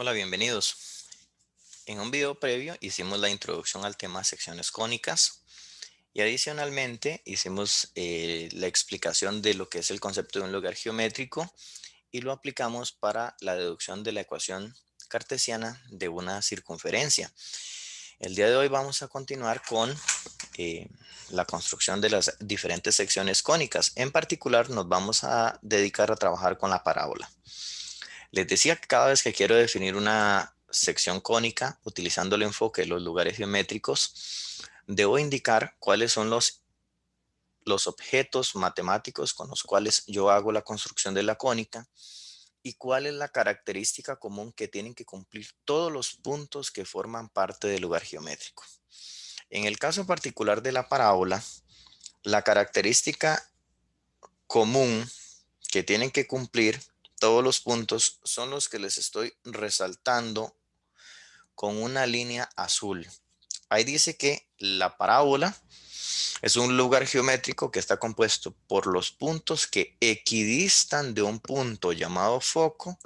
Hola, bienvenidos. En un video previo hicimos la introducción al tema secciones cónicas y adicionalmente hicimos la explicación de lo que es el concepto de un lugar geométrico y lo aplicamos para la deducción de la ecuación cartesiana de una circunferencia. El día de hoy vamos a continuar con eh, la construcción de las diferentes secciones cónicas. En particular nos vamos a dedicar a trabajar con la parábola. Les decía que cada vez que quiero definir una sección cónica utilizando el enfoque de los lugares geométricos, debo indicar cuáles son los objetos matemáticos con los cuales yo hago la construcción de la cónica y cuál es la característica común que tienen que cumplir todos los puntos que forman parte del lugar geométrico. En el caso particular de la parábola, la característica común que tienen que cumplir todos los puntos son los que les estoy resaltando con una línea azul. Ahí dice que la parábola es un lugar geométrico que está compuesto por los puntos que equidistan de un punto llamado foco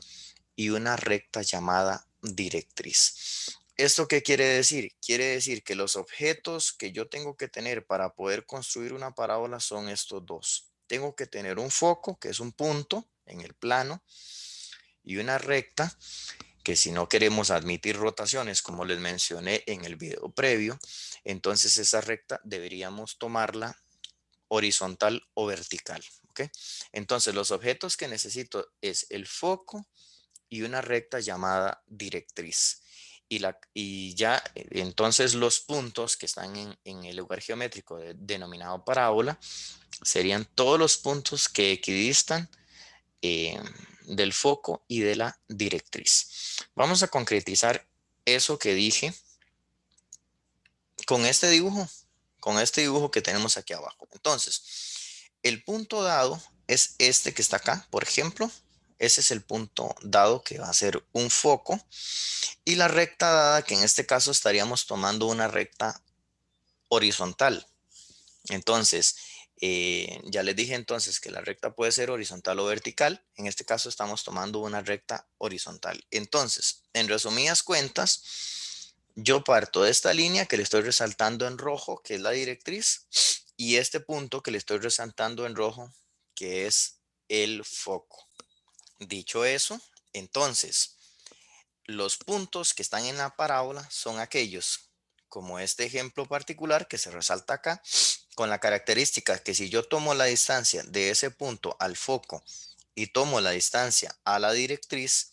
y una recta llamada directriz. ¿Esto qué quiere decir? Quiere decir que los objetos que yo tengo que tener para poder construir una parábola son estos dos. Tengo que tener un foco, que es un punto en el plano, y una recta que si no queremos admitir rotaciones, como les mencioné en el video previo, entonces esa recta deberíamos tomarla horizontal o vertical. ¿Ok? Entonces los objetos que necesito es el foco y una recta llamada directriz. Y ya entonces los puntos que están en el lugar geométrico denominado parábola serían todos los puntos que equidistan eh, del foco y de la directriz. Vamos a concretizar eso que dije con con este dibujo que tenemos aquí abajo. Entonces, el punto dado es este que está acá, por ejemplo. Ese es el punto dado que va a ser un foco. Y la recta dada, que en este caso estaríamos tomando una recta horizontal. Entonces, ya les dije entonces que la recta puede ser horizontal o vertical. En este caso estamos tomando una recta horizontal. Entonces, en resumidas cuentas, yo parto de esta línea que le estoy resaltando en rojo, que es la directriz, y este punto que le estoy resaltando en rojo, que es el foco. Dicho eso, entonces, los puntos que están en la parábola son aquellos, como este ejemplo particular que se resalta acá, con la característica que si yo tomo la distancia de ese punto al foco y tomo la distancia a la directriz,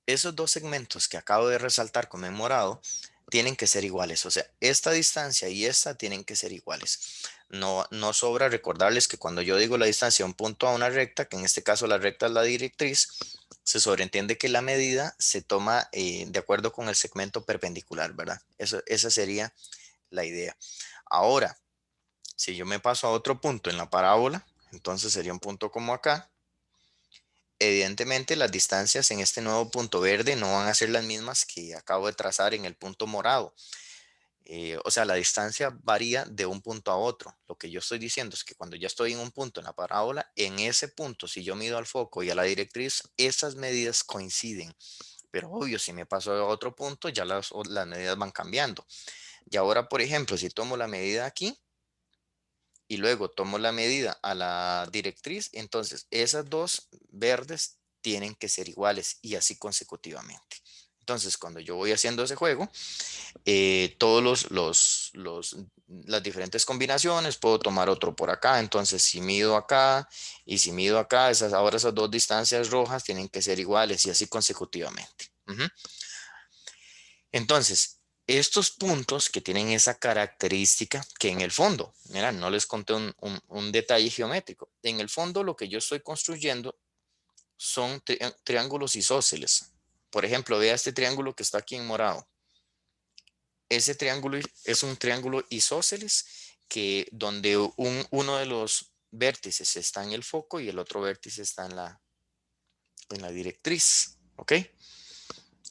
esos dos segmentos que acabo de resaltar con en morado tienen que ser iguales. O sea, esta distancia y esta tienen que ser iguales. No sobra recordarles que cuando yo digo la distancia de un punto a una recta, que en este caso la recta es la directriz, se sobreentiende que la medida se toma de acuerdo con el segmento perpendicular, ¿verdad? Esa sería la idea. Ahora, si yo me paso a otro punto en la parábola, entonces sería un punto como acá. Evidentemente, las distancias en este nuevo punto verde no van a ser las mismas que acabo de trazar en el punto morado. O sea, la distancia varía de un punto a otro. Lo que yo estoy diciendo es que cuando ya estoy en un punto en la parábola, en ese punto, si yo mido al foco y a la directriz, esas medidas coinciden. Pero obvio, si me paso a otro punto, ya las medidas van cambiando. Y ahora, por ejemplo, si tomo la medida aquí y luego tomo la medida a la directriz, entonces esas dos verdes tienen que ser iguales y así consecutivamente. Entonces, cuando yo voy haciendo ese juego, todos las diferentes combinaciones, puedo tomar otro por acá. Entonces, si mido acá y si mido acá, ahora esas dos distancias rojas tienen que ser iguales y así consecutivamente. Entonces, estos puntos que tienen esa característica, que en el fondo, mira, no les conté un detalle geométrico. En el fondo, lo que yo estoy construyendo son triángulos isósceles. Por ejemplo, vea este triángulo que está aquí en morado. Ese triángulo es un triángulo isósceles que donde uno de los vértices está en el foco y el otro vértice está en la directriz. ¿Ok?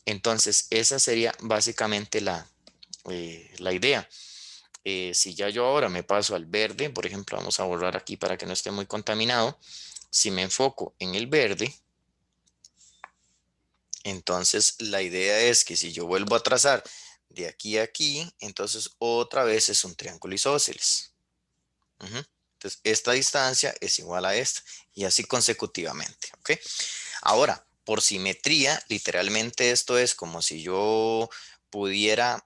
Entonces, esa sería básicamente la idea. Si ya yo ahora me paso al verde, por ejemplo, vamos a borrar aquí para que no esté muy contaminado. Si me enfoco en el verde, Entonces, la idea es que si yo vuelvo a trazar de aquí a aquí, entonces otra vez es un triángulo isósceles. Ujú. Entonces, esta distancia es igual a esta y así consecutivamente, ¿ok? Ahora, por simetría, literalmente esto es como si yo pudiera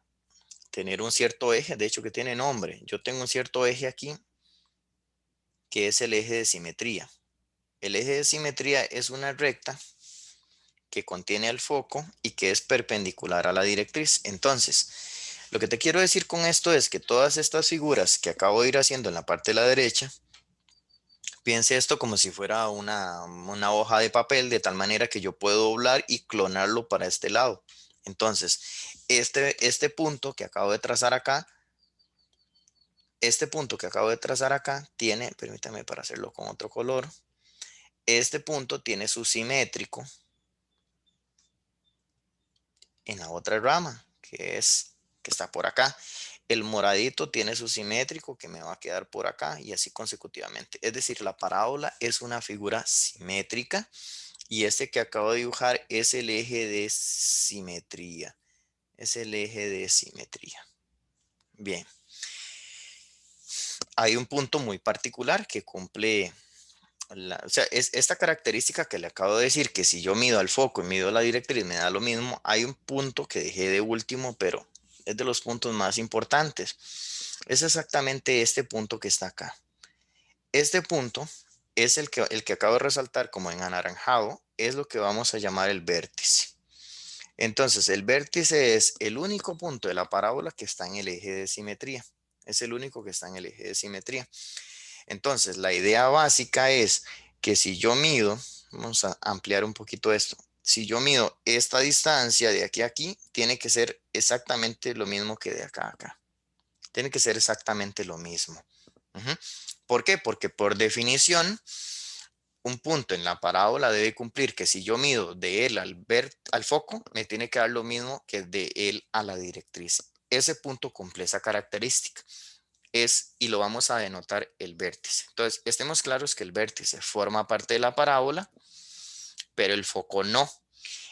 tener un cierto eje, de hecho que tiene nombre. Yo tengo un cierto eje aquí que es el eje de simetría. El eje de simetría es una recta que contiene el foco y que es perpendicular a la directriz. Entonces, lo que te quiero decir con esto es que todas estas figuras que acabo de ir haciendo en la parte de la derecha, piense esto como si fuera una hoja de papel, de tal manera que yo puedo doblar y clonarlo para este lado. Entonces, este punto que acabo de trazar acá, tiene, permítame para hacerlo con otro color, este punto tiene su simétrico en la otra rama, que está por acá. El moradito tiene su simétrico que me va a quedar por acá y así consecutivamente. Es decir, la parábola es una figura simétrica y este que acabo de dibujar es el eje de simetría. Es el eje de simetría. Bien, hay un punto muy particular que cumple o sea, es esta característica que le acabo de decir, que si yo mido al foco y mido la directriz me da lo mismo. Hay un punto que dejé de último, pero es de los puntos más importantes. Es exactamente este punto que está acá. Este punto es el que acabo de resaltar como en anaranjado, es lo que vamos a llamar el vértice. Entonces, el vértice es el único punto de la parábola que está en el eje de simetría. Es el único que está en el eje de simetría. Entonces, la idea básica es que si yo mido, vamos a ampliar un poquito esto, si yo mido esta distancia de aquí a aquí, tiene que ser exactamente lo mismo que de acá a acá. Tiene que ser exactamente lo mismo. Ujú. ¿Por qué? Porque por definición, un punto en la parábola debe cumplir que si yo mido de él al foco, me tiene que dar lo mismo que de él a la directriz. Ese punto cumple esa característica. Y lo vamos a denotar el vértice. Entonces, estemos claros que el vértice forma parte de la parábola, pero el foco no.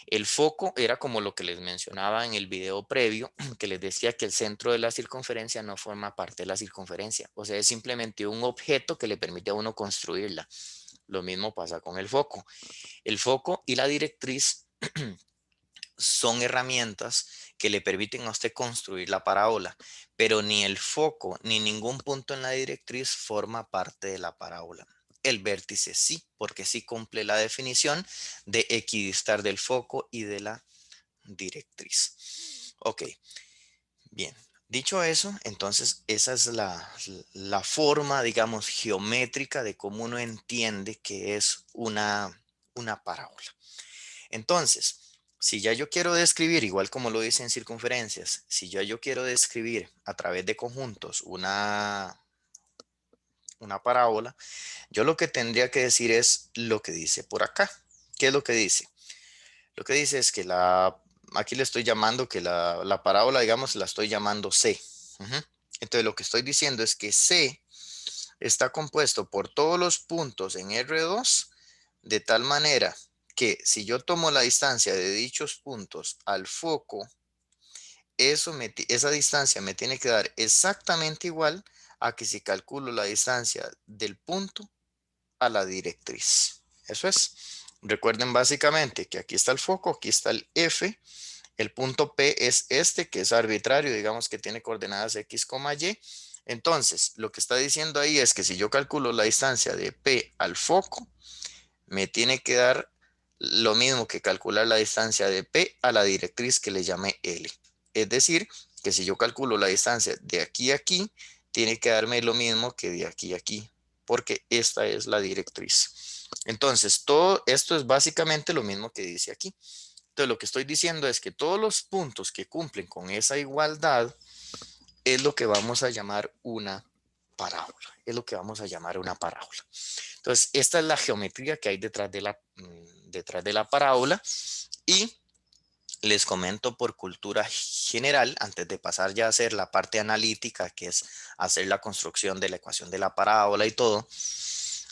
El foco era como lo que les mencionaba en el video previo, que les decía que el centro de la circunferencia no forma parte de la circunferencia. O sea, es simplemente un objeto que le permite a uno construirla. Lo mismo pasa con el foco. El foco y la directriz son herramientas que le permiten a usted construir la parábola, pero ni el foco ni ningún punto en la directriz forma parte de la parábola. El vértice sí, porque sí cumple la definición de equidistar del foco y de la directriz. Ok, bien. Dicho eso, entonces esa es la forma, digamos, geométrica de cómo uno entiende que es una parábola. Entonces, si ya yo quiero describir, igual como lo dice en circunferencias, si ya yo quiero describir a través de conjuntos una parábola, yo lo que tendría que decir es lo que dice por acá. ¿Qué es lo que dice? Lo que dice es que aquí le estoy llamando que la parábola, digamos, la estoy llamando C. Ujú. Entonces, lo que estoy diciendo es que C está compuesto por todos los puntos en R2 de tal manera que si yo tomo la distancia de dichos puntos al foco, esa distancia me tiene que dar exactamente igual a que si calculo la distancia del punto a la directriz. Eso es. Recuerden básicamente que aquí está el foco, aquí está el F, el punto P es este, que es arbitrario, digamos que tiene coordenadas X, Y. Entonces, lo que está diciendo ahí es que si yo calculo la distancia de P al foco, me tiene que dar lo mismo que calcular la distancia de P a la directriz que le llamé L. Es decir, que si yo calculo la distancia de aquí a aquí, tiene que darme lo mismo que de aquí a aquí, porque esta es la directriz. Entonces, todo esto es básicamente lo mismo que dice aquí. Entonces, lo que estoy diciendo es que todos los puntos que cumplen con esa igualdad es lo que vamos a llamar una parábola. Es lo que vamos a llamar una parábola. Entonces, esta es la geometría que hay detrás de la parábola y les comento por cultura general, antes de pasar ya a hacer la parte analítica, que es hacer la construcción de la ecuación de la parábola y todo.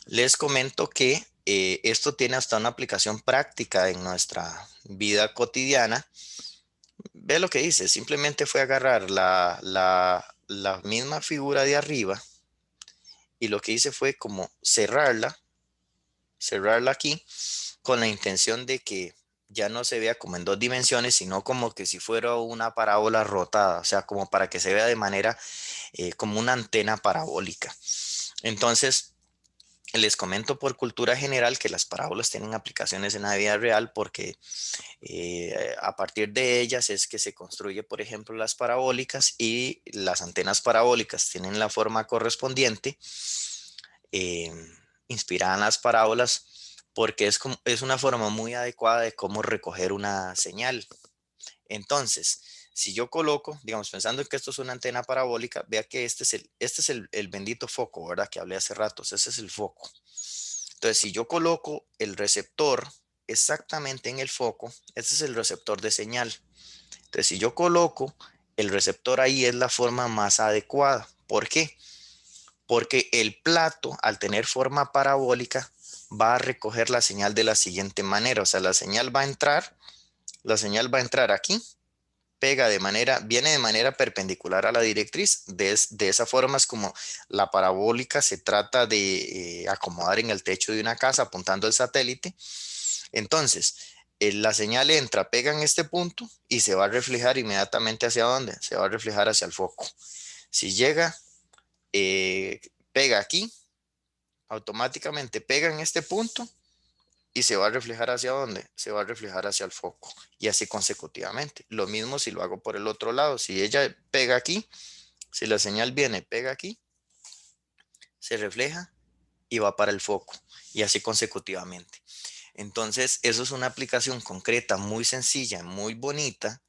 Les comento que esto tiene hasta una aplicación práctica en nuestra vida cotidiana. Ve lo que hice, simplemente fue agarrar la misma figura de arriba y lo que hice fue como cerrarla aquí con la intención de que ya no se vea como en dos dimensiones, sino como que si fuera una parábola rotada, o sea, como para que se vea de manera como una antena parabólica. Entonces, les comento por cultura general que las parábolas tienen aplicaciones en la vida real porque a partir de ellas es que se construye, por ejemplo, las parabólicas y las antenas parabólicas tienen la forma correspondiente, eh, inspirada en las parábolas, porque es una forma muy adecuada de cómo recoger una señal. Entonces, si yo coloco, digamos, pensando que esto es una antena parabólica, vea que este es el bendito foco, ¿verdad? Que hablé hace ratos, ese es el foco. Entonces, si yo coloco el receptor exactamente en el foco, este es el receptor de señal. Entonces, si yo coloco el receptor ahí es la forma más adecuada. ¿Por qué? Porque el plato, al tener forma parabólica, va a recoger la señal de la siguiente manera. O sea, la señal va a entrar aquí, viene de manera perpendicular a la directriz. De esa forma es como la parabólica se trata de acomodar en el techo de una casa apuntando el satélite. Entonces, la señal entra, pega en este punto y se va a reflejar inmediatamente hacia dónde? Se va a reflejar hacia el foco. Si llega, pega aquí, automáticamente pega en este punto y se va a reflejar hacia dónde? Se va a reflejar hacia el foco y así consecutivamente. Lo mismo si lo hago por el otro lado. Si ella pega aquí, si la señal viene, pega aquí, se refleja y va para el foco y así consecutivamente. Entonces, eso es una aplicación concreta, muy sencilla, muy bonita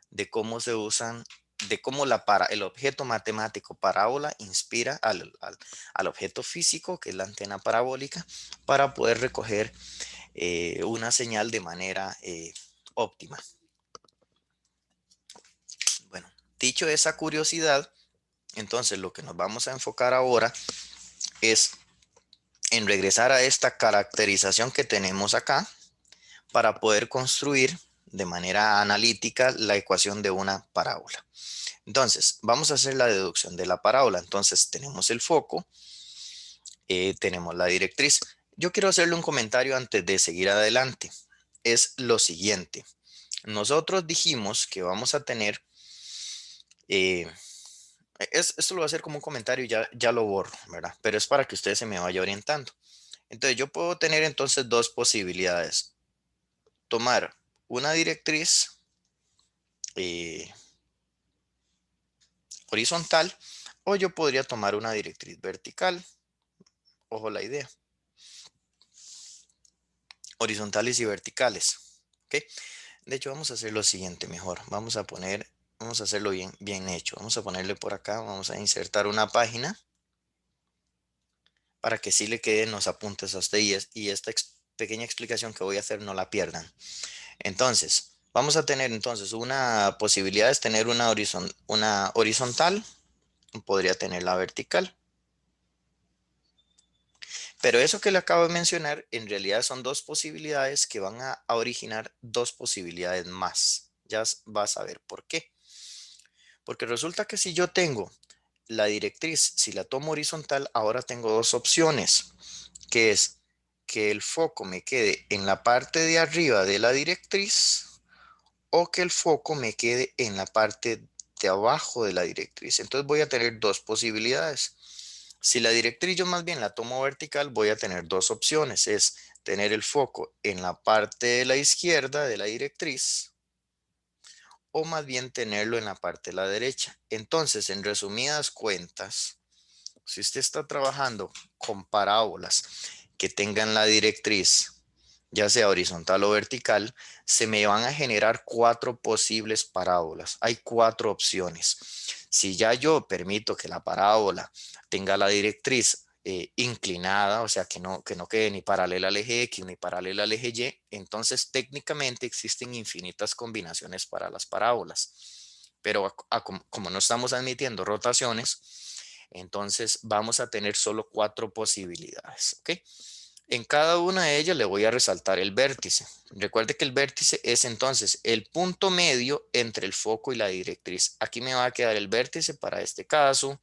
de cómo se usan, de cómo el objeto matemático parábola inspira al objeto físico, que es la antena parabólica, para poder recoger una señal de manera óptima. Bueno, dicho esa curiosidad, entonces lo que nos vamos a enfocar ahora es en regresar a esta caracterización que tenemos acá para poder construir de manera analítica la ecuación de una parábola. Entonces, vamos a hacer la deducción de la parábola. Entonces, tenemos el foco, tenemos la directriz. Yo quiero hacerle un comentario antes de seguir adelante. Es lo siguiente. Nosotros dijimos que vamos a tener, eh, esto lo voy a hacer como un comentario y ya lo borro, ¿verdad? Pero es para que usted se me vaya orientando. Entonces, yo puedo tener entonces dos posibilidades. Tomar una directriz eh, horizontal o yo podría tomar una directriz vertical. Ojo la idea. Horizontales y verticales. ¿Ok? De hecho, vamos a hacer lo siguiente mejor. Vamos a hacerlo bien hecho. Vamos a ponerle por acá, vamos a insertar una página para que sí le queden los apuntes a usted y esta pequeña explicación que voy a hacer no la pierdan. Entonces, vamos a tener entonces una posibilidad es tener una horizontal, podría tener la vertical. Pero eso que le acabo de mencionar, en realidad son dos posibilidades que van a originar dos posibilidades más. Vas a ver por qué. Porque resulta que si yo tengo la directriz, si la tomo horizontal, ahora tengo dos opciones, que es que el foco me quede en la parte de arriba de la directriz o que el foco me quede en la parte de abajo de la directriz. Entonces voy a tener dos posibilidades. Si la directriz yo más bien la tomo vertical, voy a tener dos opciones. Es tener el foco en la parte de la izquierda de la directriz o más bien tenerlo en la parte de la derecha. Entonces, en resumidas cuentas, si usted está trabajando con parábolas que tengan la directriz, ya sea horizontal o vertical, se me van a generar cuatro posibles parábolas. Hay cuatro opciones. Si ya yo permito que la parábola tenga la directriz inclinada, o sea, que no quede ni paralela al eje X ni paralela al eje Y, entonces técnicamente existen infinitas combinaciones para las parábolas. Pero como no estamos admitiendo rotaciones, Entonces vamos a tener solo 4 posibilidades, ¿ok? En cada una de ellas le voy a resaltar el vértice. Recuerde que el vértice es entonces el punto medio entre el foco y la directriz. Aquí me va a quedar el vértice para este caso.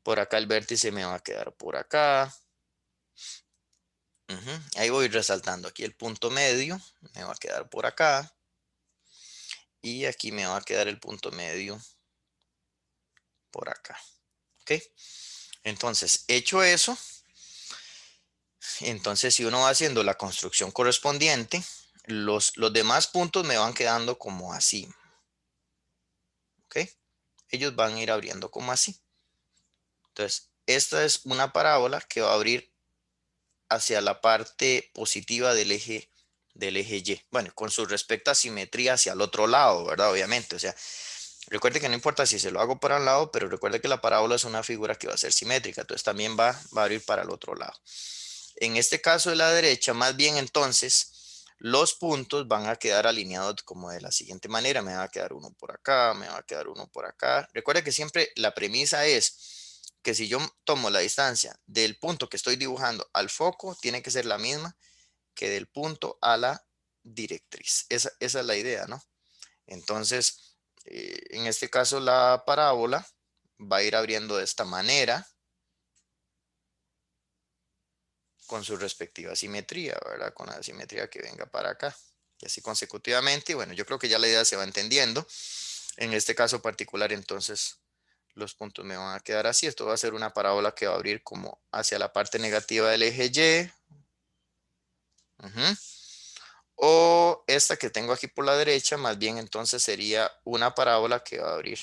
Por acá el vértice me va a quedar por acá. Ahí voy resaltando. Aquí el punto medio me va a quedar por acá. Y aquí me va a quedar el punto medio por acá. ¿Ok? Entonces, hecho eso, entonces si uno va haciendo la construcción correspondiente, los demás puntos me van quedando como así. ¿Ok? Ellos van a ir abriendo como así. Entonces, esta es una parábola que va a abrir hacia la parte positiva del eje Y. Bueno, con su respecta simetría hacia el otro lado, ¿verdad? Obviamente, o sea, recuerde que no importa si se lo hago para un lado, pero recuerde que la parábola es una figura que va a ser simétrica, entonces también va a abrir para el otro lado. En este caso de la derecha, más bien entonces, los puntos van a quedar alineados como de la siguiente manera. Me va a quedar uno por acá, me va a quedar uno por acá. Recuerde que siempre la premisa es que si yo tomo la distancia del punto que estoy dibujando al foco, tiene que ser la misma que del punto a la directriz. Esa es la idea, ¿no? Entonces, en este caso la parábola va a ir abriendo de esta manera con su respectiva simetría, ¿verdad? Con la simetría que venga para acá. Y así consecutivamente. Y bueno, yo creo que ya la idea se va entendiendo. En este caso particular, entonces, los puntos me van a quedar así. Esto va a ser una parábola que va a abrir como hacia la parte negativa del eje Y. Ujú. O esta que tengo aquí por la derecha, más bien entonces sería una parábola que va a abrir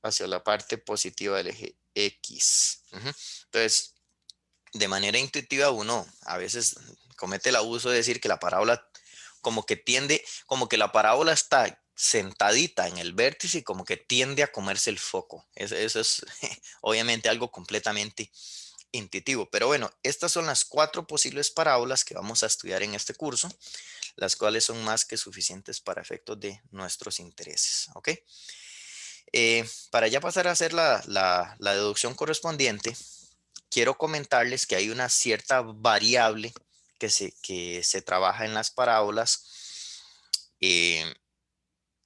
hacia la parte positiva del eje X. Ujú. Entonces, de manera intuitiva uno a veces comete el abuso de decir que la parábola como que tiende, como que la parábola está sentadita en el vértice y como que tiende a comerse el foco. Eso es obviamente algo completamente intuitivo. Pero bueno, estas son las 4 posibles parábolas que vamos a estudiar en este curso, las cuales son más que suficientes para efectos de nuestros intereses. ¿Ok? Para ya pasar a hacer la deducción correspondiente, quiero comentarles que hay una cierta variable que se trabaja en las parábolas, eh,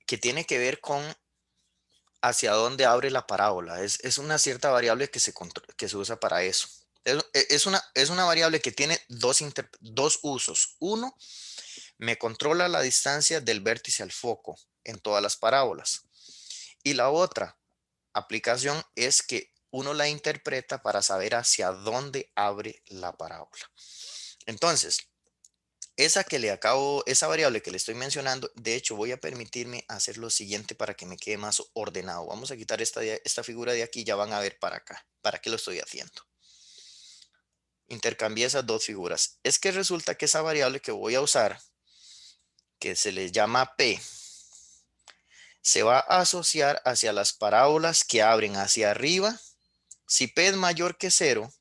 que tiene que ver con hacia dónde abre la parábola. Es una cierta variable que se usa para eso. Es una variable que tiene dos usos. Uno, me controla la distancia del vértice al foco en todas las parábolas. Y la otra aplicación es que uno la interpreta para saber hacia dónde abre la parábola. Entonces, esa variable que le estoy mencionando, de hecho, voy a permitirme hacer lo siguiente para que me quede más ordenado. Vamos a quitar esta figura de aquí, ya van a ver para acá, para qué lo estoy haciendo. Intercambié esas dos figuras. Es que resulta que esa variable que voy a usar, que se le llama P, se va a asociar hacia las parábolas que abren hacia arriba. Si P es mayor que 0,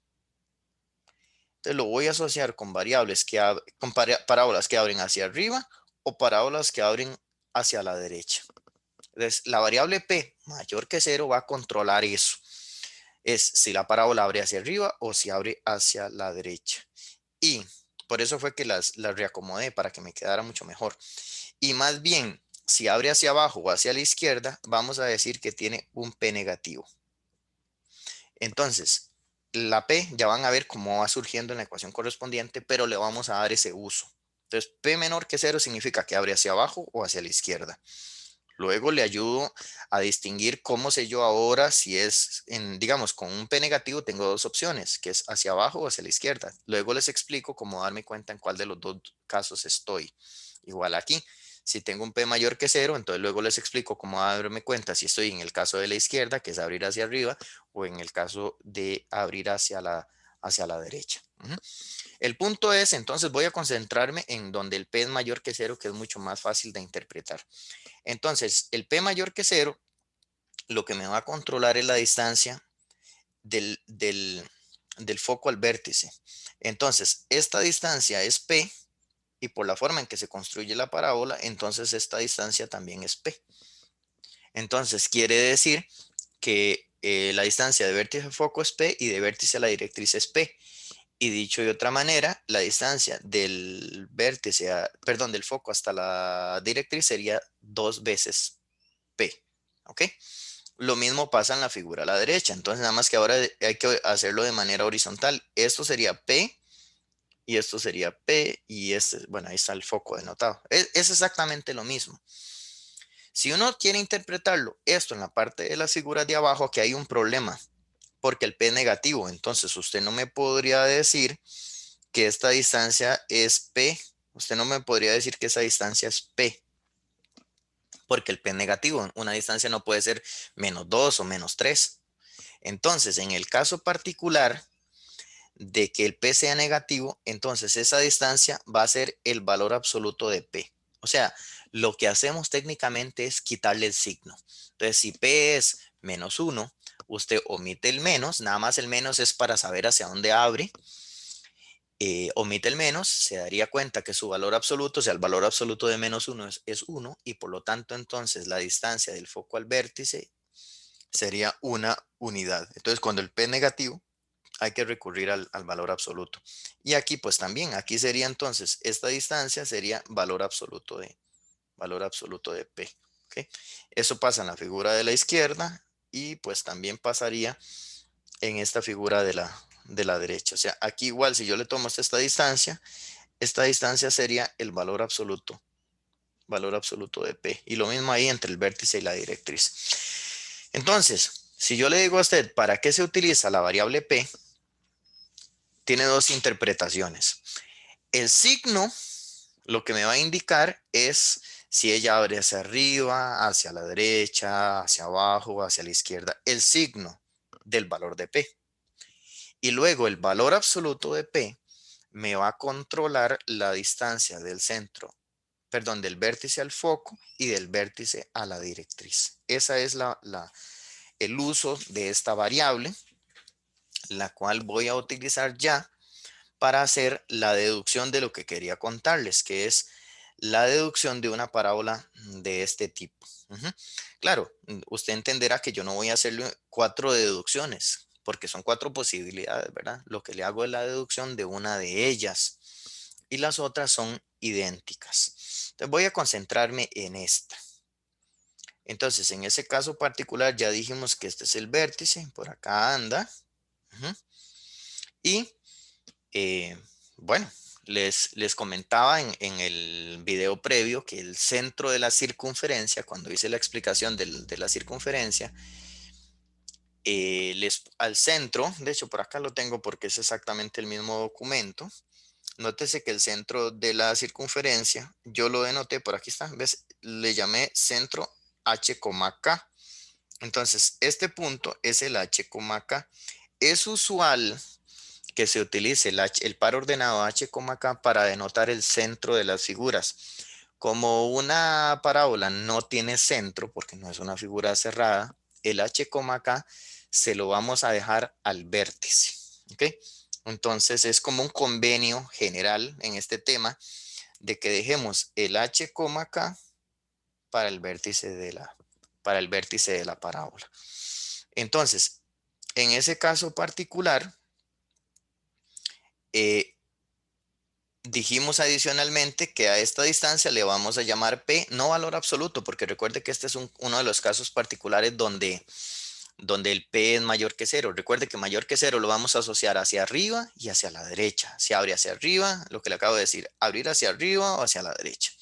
entonces lo voy a asociar con parábolas que abren hacia arriba o parábolas que abren hacia la derecha. Entonces, la variable P mayor que 0 va a controlar eso. Es si la parábola abre hacia arriba o si abre hacia la derecha. Y por eso fue que las reacomodé para que me quedara mucho mejor. Y más bien, si abre hacia abajo o hacia la izquierda, vamos a decir que tiene un P negativo. Entonces, la P ya van a ver cómo va surgiendo en la ecuación correspondiente, pero le vamos a dar ese uso. Entonces, P menor que 0 significa que abre hacia abajo o hacia la izquierda. Luego le ayudo a distinguir cómo sé yo ahora si es, digamos, con un P negativo tengo dos opciones, que es hacia abajo o hacia la izquierda. Luego les explico cómo darme cuenta en cuál de los dos casos estoy. Igual aquí, si tengo un P mayor que 0, entonces luego les explico cómo darme cuenta si estoy en el caso de la izquierda, que es abrir hacia arriba, o en el caso de abrir hacia la derecha. El punto es, entonces voy a concentrarme en donde el P es mayor que 0, que es mucho más fácil de interpretar. Entonces, el P mayor que 0, lo que me va a controlar es la distancia del foco al vértice. Entonces, esta distancia es P y por la forma en que se construye la parábola, entonces esta distancia también es P. Entonces, quiere decir que la distancia de vértice al foco es P y de vértice a la directriz es P. Y dicho de otra manera, la distancia del vértice, perdón, del foco hasta la directriz sería 2 veces P. ¿Ok? Lo mismo pasa en la figura a la derecha. Entonces, nada más que ahora hay que hacerlo de manera horizontal. Esto sería P y esto sería P y este, bueno, ahí está el foco denotado. Es exactamente lo mismo. Si uno quiere interpretarlo, esto en la parte de las figuras de abajo, aquí hay un problema, porque el P es negativo. Entonces, usted no me podría decir que esta distancia es P. Usted no me podría decir que esa distancia es P, porque el P es negativo. Una distancia no puede ser -2 o -3. Entonces, en el caso particular de que el P sea negativo, entonces esa distancia va a ser el valor absoluto de P. O sea, lo que hacemos técnicamente es quitarle el signo. Entonces, si P es -1, usted omite el menos, nada más el menos es para saber hacia dónde abre. Omite el menos, se daría cuenta que su valor absoluto, o sea, el valor absoluto de -1 es 1 y por lo tanto entonces la distancia del foco al vértice sería una unidad. Entonces, cuando el P es negativo, hay que recurrir al valor absoluto. Y aquí pues también, aquí sería entonces, esta distancia sería valor absoluto de P. ¿Ok? Eso pasa en la figura de la izquierda y pues también pasaría en esta figura de la derecha. O sea, aquí igual si yo le tomo esta distancia sería el valor absoluto de P. Y lo mismo ahí entre el vértice y la directriz. Entonces, si yo le digo a usted, ¿para qué se utiliza la variable P? Tiene dos interpretaciones. El signo lo que me va a indicar es si ella abre hacia arriba, hacia la derecha, hacia abajo, hacia la izquierda. El signo del valor de P. Y luego el valor absoluto de P me va a controlar la distancia del centro, perdón, del vértice al foco y del vértice a la directriz. Esa es el uso de esta variable, la cual voy a utilizar ya para hacer la deducción de lo que quería contarles, que es la deducción de una parábola de este tipo. Claro, usted entenderá que yo no voy a hacerle 4 deducciones, porque son 4 posibilidades, ¿verdad? Lo que le hago es la deducción de una de ellas y las otras son idénticas. Entonces voy a concentrarme en esta. Entonces, en ese caso particular ya dijimos que este es el vértice, por acá anda. Y bueno, les comentaba en el video previo que el centro de la circunferencia, cuando hice la explicación de la circunferencia, al centro, de hecho por acá lo tengo porque es exactamente el mismo documento. Nótese que el centro de la circunferencia, yo lo denoté, por aquí está, ¿ves? Le llamé centro H, K. Entonces, este punto es el H, K. Es usual que se utilice el par ordenado H, K para denotar el centro de las figuras. Como una parábola no tiene centro, porque no es una figura cerrada, el H, K se lo vamos a dejar al vértice. ¿Ok? Entonces es como un convenio general en este tema de que dejemos el H, K para el vértice para el vértice de la parábola. Entonces, en ese caso particular, eh, dijimos adicionalmente que a esta distancia le vamos a llamar P, no valor absoluto, porque recuerde que este es uno de los casos particulares donde el P es mayor que cero. Recuerde que mayor que cero lo vamos a asociar hacia arriba y hacia la derecha. Si abre hacia arriba, lo que le acabo de decir, abrir hacia arriba o hacia la derecha.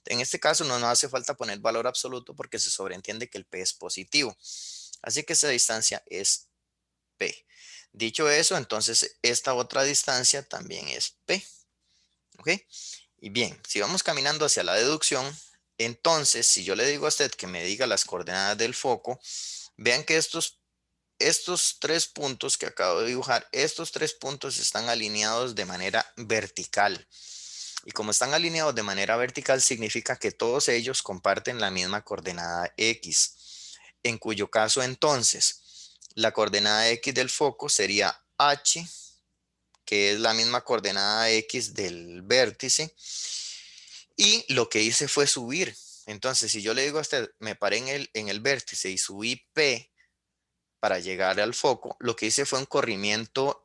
En este caso no nos hace falta poner valor absoluto porque se sobreentiende que el P es positivo. Así que esa distancia es P. Dicho eso, entonces esta otra distancia también es P. ¿Ok? Y bien, si vamos caminando hacia la deducción, entonces si yo le digo a usted que me diga las coordenadas del foco, vean que estos 3 puntos que acabo de dibujar, estos 3 puntos están alineados de manera vertical. Y como están alineados de manera vertical, significa que todos ellos comparten la misma coordenada X. En cuyo caso, entonces, la coordenada X del foco sería H, que es la misma coordenada X del vértice. Y lo que hice fue subir. Entonces, si yo le digo a usted, me paré en el vértice y subí P, para llegar al foco, lo que hice fue un corrimiento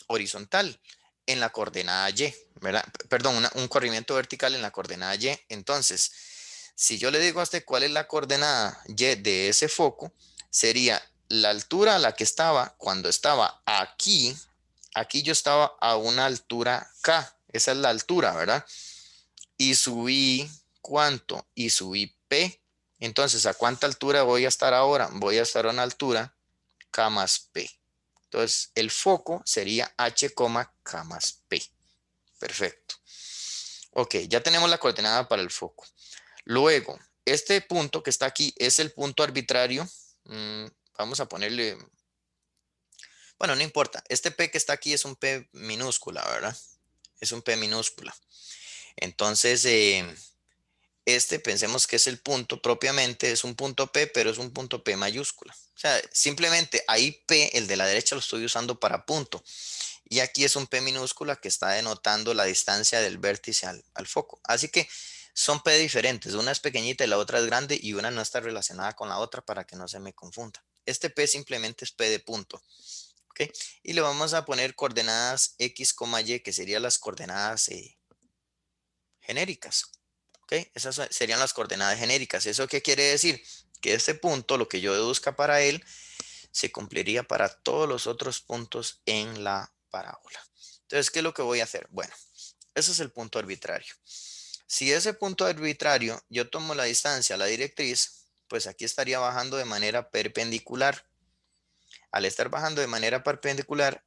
horizontal en la coordenada Y, ¿verdad? Perdón, un corrimiento vertical en la coordenada Y. Entonces, si yo le digo a usted cuál es la coordenada Y de ese foco, sería la altura a la que estaba cuando estaba aquí. Aquí yo estaba a una altura K, esa es la altura, ¿verdad? Y subí, ¿cuánto? Y subí P. Entonces, ¿a cuánta altura voy a estar ahora? Voy a estar a una altura K más P. Entonces, el foco sería H, K más P. Perfecto. Ok, ya tenemos la coordenada para el foco. Luego, este punto que está aquí es el punto arbitrario. Vamos a ponerle, bueno, no importa. Este P que está aquí es un P minúscula, ¿verdad? Es un P minúscula. Entonces, este pensemos que es el punto propiamente, es un punto P, pero es un punto P mayúscula. O sea, simplemente ahí P, el de la derecha, lo estoy usando para punto. Y aquí es un P minúscula que está denotando la distancia del vértice al foco. Así que son P diferentes. Una es pequeñita y la otra es grande y una no está relacionada con la otra para que no se me confunda. Este P simplemente es P de punto. ¿Ok? Y le vamos a poner coordenadas X, Y, que serían las coordenadas genéricas. ¿Ok? Esas serían las coordenadas genéricas. ¿Eso qué quiere decir? Que este punto, lo que yo deduzca para él, se cumpliría para todos los otros puntos en la parábola. Entonces, ¿qué es lo que voy a hacer? Bueno, ese es el punto arbitrario. Si ese punto arbitrario yo tomo la distancia a la directriz, pues aquí estaría bajando de manera perpendicular. Al estar bajando de manera perpendicular,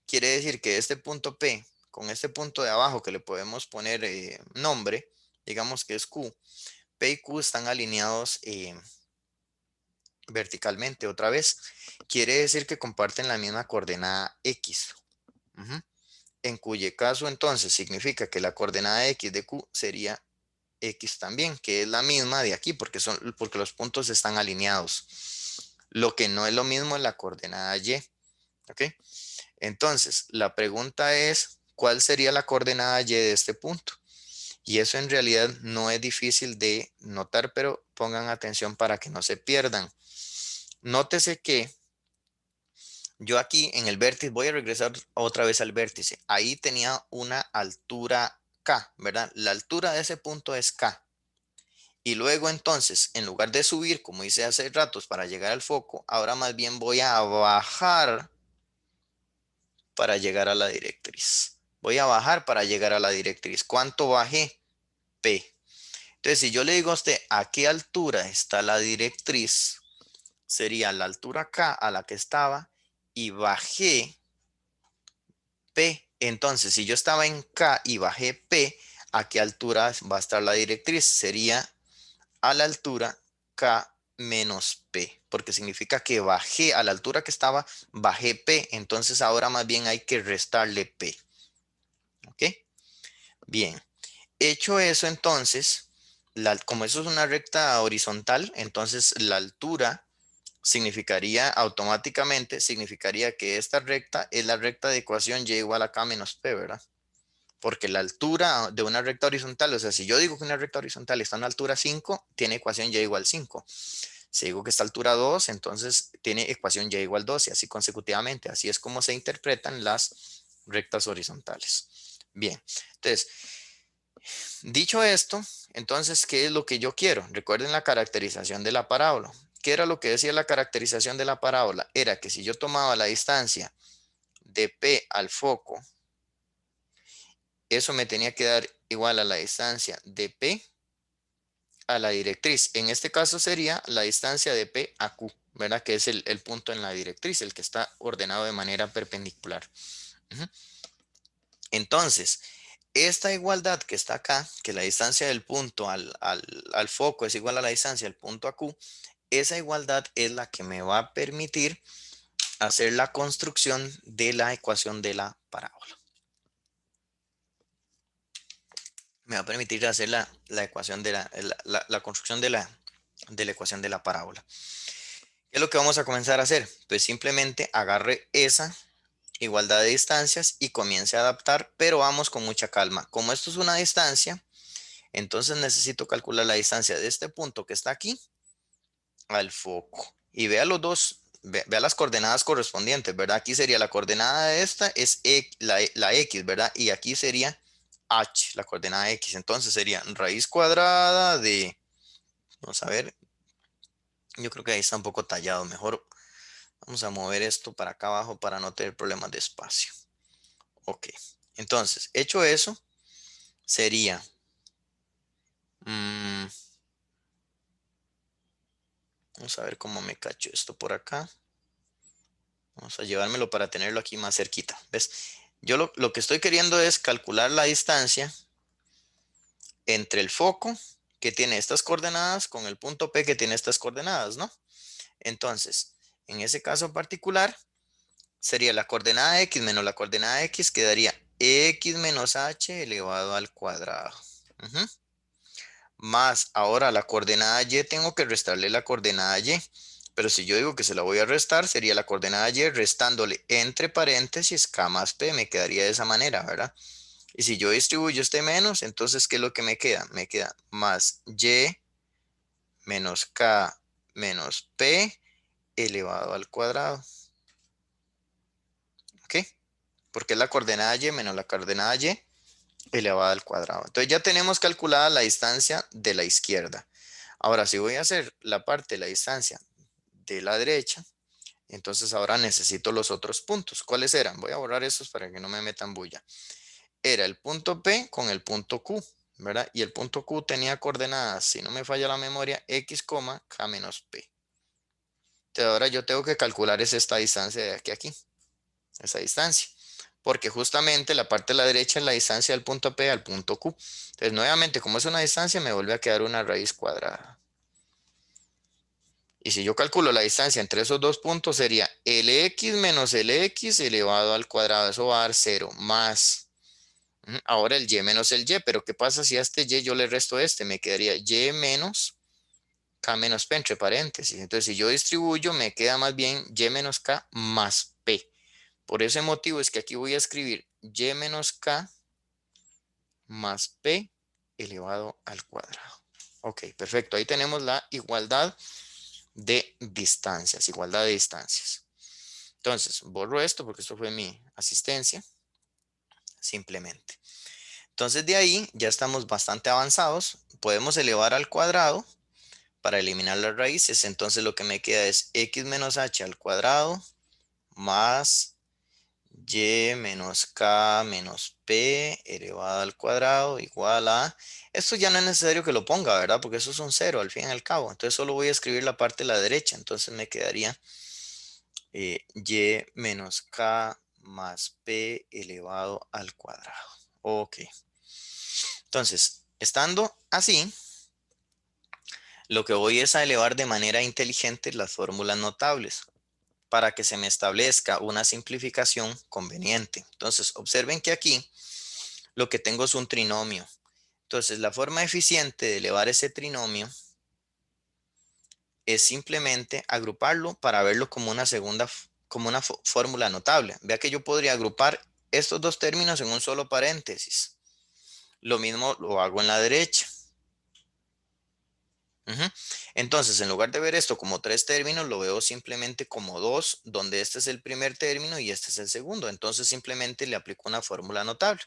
quiere decir que este punto P, con este punto de abajo que le podemos poner nombre, digamos que es Q, P y Q están alineados verticalmente otra vez. Quiere decir que comparten la misma coordenada X. En cuyo caso entonces significa que la coordenada X de Q sería X también, que es la misma de aquí porque los puntos están alineados. Lo que no es lo mismo es la coordenada Y. ¿Ok? Entonces, la pregunta es, ¿cuál sería la coordenada Y de este punto? Y eso en realidad no es difícil de notar, pero pongan atención para que no se pierdan. Nótese que yo aquí en el vértice, voy a regresar otra vez al vértice. Ahí tenía una altura K, ¿verdad? La altura de ese punto es K. Y luego entonces, en lugar de subir, como hice hace ratos para llegar al foco, ahora más bien voy a bajar para llegar a la directriz. Voy a bajar para llegar a la directriz. ¿Cuánto bajé? P. Entonces, si yo le digo a usted a qué altura está la directriz, sería la altura K a la que estaba y bajé P. Entonces, si yo estaba en K y bajé P, ¿a qué altura va a estar la directriz? Sería a la altura K menos P, porque significa que bajé a la altura que estaba, bajé P. Entonces, ahora más bien hay que restarle P. ¿Ok? Bien. Hecho eso, entonces, como eso es una recta horizontal, entonces la altura significaría automáticamente, significaría que esta recta es la recta de ecuación y igual a K menos P, ¿verdad? Porque la altura de una recta horizontal, o sea, si yo digo que una recta horizontal está en altura 5, tiene ecuación y igual 5. Si digo que está a altura 2, entonces tiene ecuación y igual 2 y así consecutivamente. Así es como se interpretan las rectas horizontales. Bien, entonces, dicho esto, entonces, ¿qué es lo que yo quiero? Recuerden la caracterización de la parábola. ¿Qué era lo que decía la caracterización de la parábola? Era que si yo tomaba la distancia de P al foco, eso me tenía que dar igual a la distancia de P a la directriz. En este caso sería la distancia de P a Q, ¿verdad? Que es el punto en la directriz, el que está ordenado de manera perpendicular. Entonces, esta igualdad que está acá, que la distancia del punto al foco es igual a la distancia del punto a Q, esa igualdad es la que me va a permitir hacer la construcción de la ecuación de la parábola. Me va a permitir hacer la ecuación de la construcción de la ecuación de la parábola. ¿Qué es lo que vamos a comenzar a hacer? Pues simplemente agarre esa igualdad de distancias y comience a adaptar, pero vamos con mucha calma. Como esto es una distancia, entonces necesito calcular la distancia de este punto que está aquí al foco. Y vea los dos vea las coordenadas correspondientes, ¿verdad? Aquí sería la coordenada de esta, es la X, ¿verdad? Y aquí sería H, la coordenada X. Entonces sería raíz cuadrada de, vamos a ver, yo creo que ahí está un poco tallado. Mejor vamos a mover esto para acá abajo para no tener problemas de espacio. Ok, entonces, hecho eso, sería, mm, vamos a ver cómo me cacho esto por acá. Vamos a llevármelo para tenerlo aquí más cerquita. ¿Ves? Yo lo que estoy queriendo es calcular la distancia entre el foco que tiene estas coordenadas con el punto P que tiene estas coordenadas, ¿no? Entonces, en ese caso particular, sería la coordenada X menos la coordenada X, quedaría X menos H elevado al cuadrado. Ujú. Más ahora la coordenada Y, tengo que restarle la coordenada Y. Pero si yo digo que se la voy a restar, sería la coordenada Y restándole entre paréntesis K más P, me quedaría de esa manera, ¿verdad? Y si yo distribuyo este menos, entonces, ¿qué es lo que me queda? Me queda más Y menos K menos P elevado al cuadrado. ¿Ok? Porque es la coordenada Y menos la coordenada Y elevada al cuadrado. Entonces ya tenemos calculada la distancia de la izquierda. Ahora, si voy a hacer la parte de la distancia de la derecha, entonces ahora necesito los otros puntos. ¿Cuáles eran? Voy a borrar esos para que no me metan bulla. Era el punto P con el punto Q, ¿verdad? Y el punto Q tenía coordenadas, si no me falla la memoria, X, K menos P. Entonces ahora yo tengo que calcular es esta distancia de aquí a aquí, esa distancia. Porque justamente la parte de la derecha es la distancia del punto P al punto Q. Entonces nuevamente, como es una distancia, me vuelve a quedar una raíz cuadrada. Y si yo calculo la distancia entre esos dos puntos, sería Lx menos Lx elevado al cuadrado. Eso va a dar 0 más. Ahora el y menos el y, pero ¿qué pasa si a este y yo le resto este? Me quedaría y menos k menos p entre paréntesis. Entonces, si yo distribuyo, me queda más bien y menos k más p. Por ese motivo es que aquí voy a escribir y menos k más p elevado al cuadrado. Ok, perfecto. Ahí tenemos la igualdad de distancias, igualdad de distancias. Entonces, borro esto porque esto fue mi asistencia, simplemente. Entonces, de ahí ya estamos bastante avanzados. Podemos elevar al cuadrado para eliminar las raíces. Entonces, lo que me queda es x menos h al cuadrado más y menos k menos p elevado al cuadrado igual a... Esto ya no es necesario que lo ponga, ¿verdad? Porque eso es un cero al fin y al cabo. Entonces solo voy a escribir la parte de la derecha. Entonces me quedaría y menos k más p elevado al cuadrado. Ok. Entonces, estando así, lo que voy es a elevar de manera inteligente las fórmulas notables para que se me establezca una simplificación conveniente. Entonces, observen que aquí lo que tengo es un trinomio. Entonces, la forma eficiente de elevar ese trinomio es simplemente agruparlo para verlo como una como una fórmula notable. Vea que yo podría agrupar estos dos términos en un solo paréntesis. Lo mismo lo hago en la derecha. Ujú. Entonces, en lugar de ver esto como tres términos, lo veo simplemente como dos, donde este es el primer término y este es el segundo. Entonces, simplemente le aplico una fórmula notable.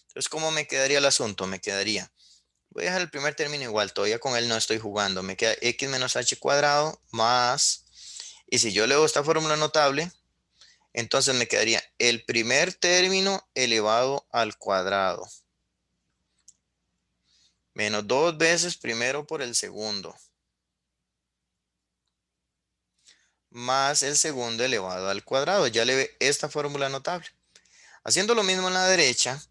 Entonces, ¿cómo me quedaría el asunto? Me quedaría, voy a dejar el primer término igual, todavía con él no estoy jugando. Me queda x menos h cuadrado más, y si yo leo esta fórmula notable, entonces me quedaría el primer término elevado al cuadrado, menos dos veces primero por el segundo, más el segundo elevado al cuadrado. Ya le ve esta fórmula notable. Haciendo lo mismo en la derecha,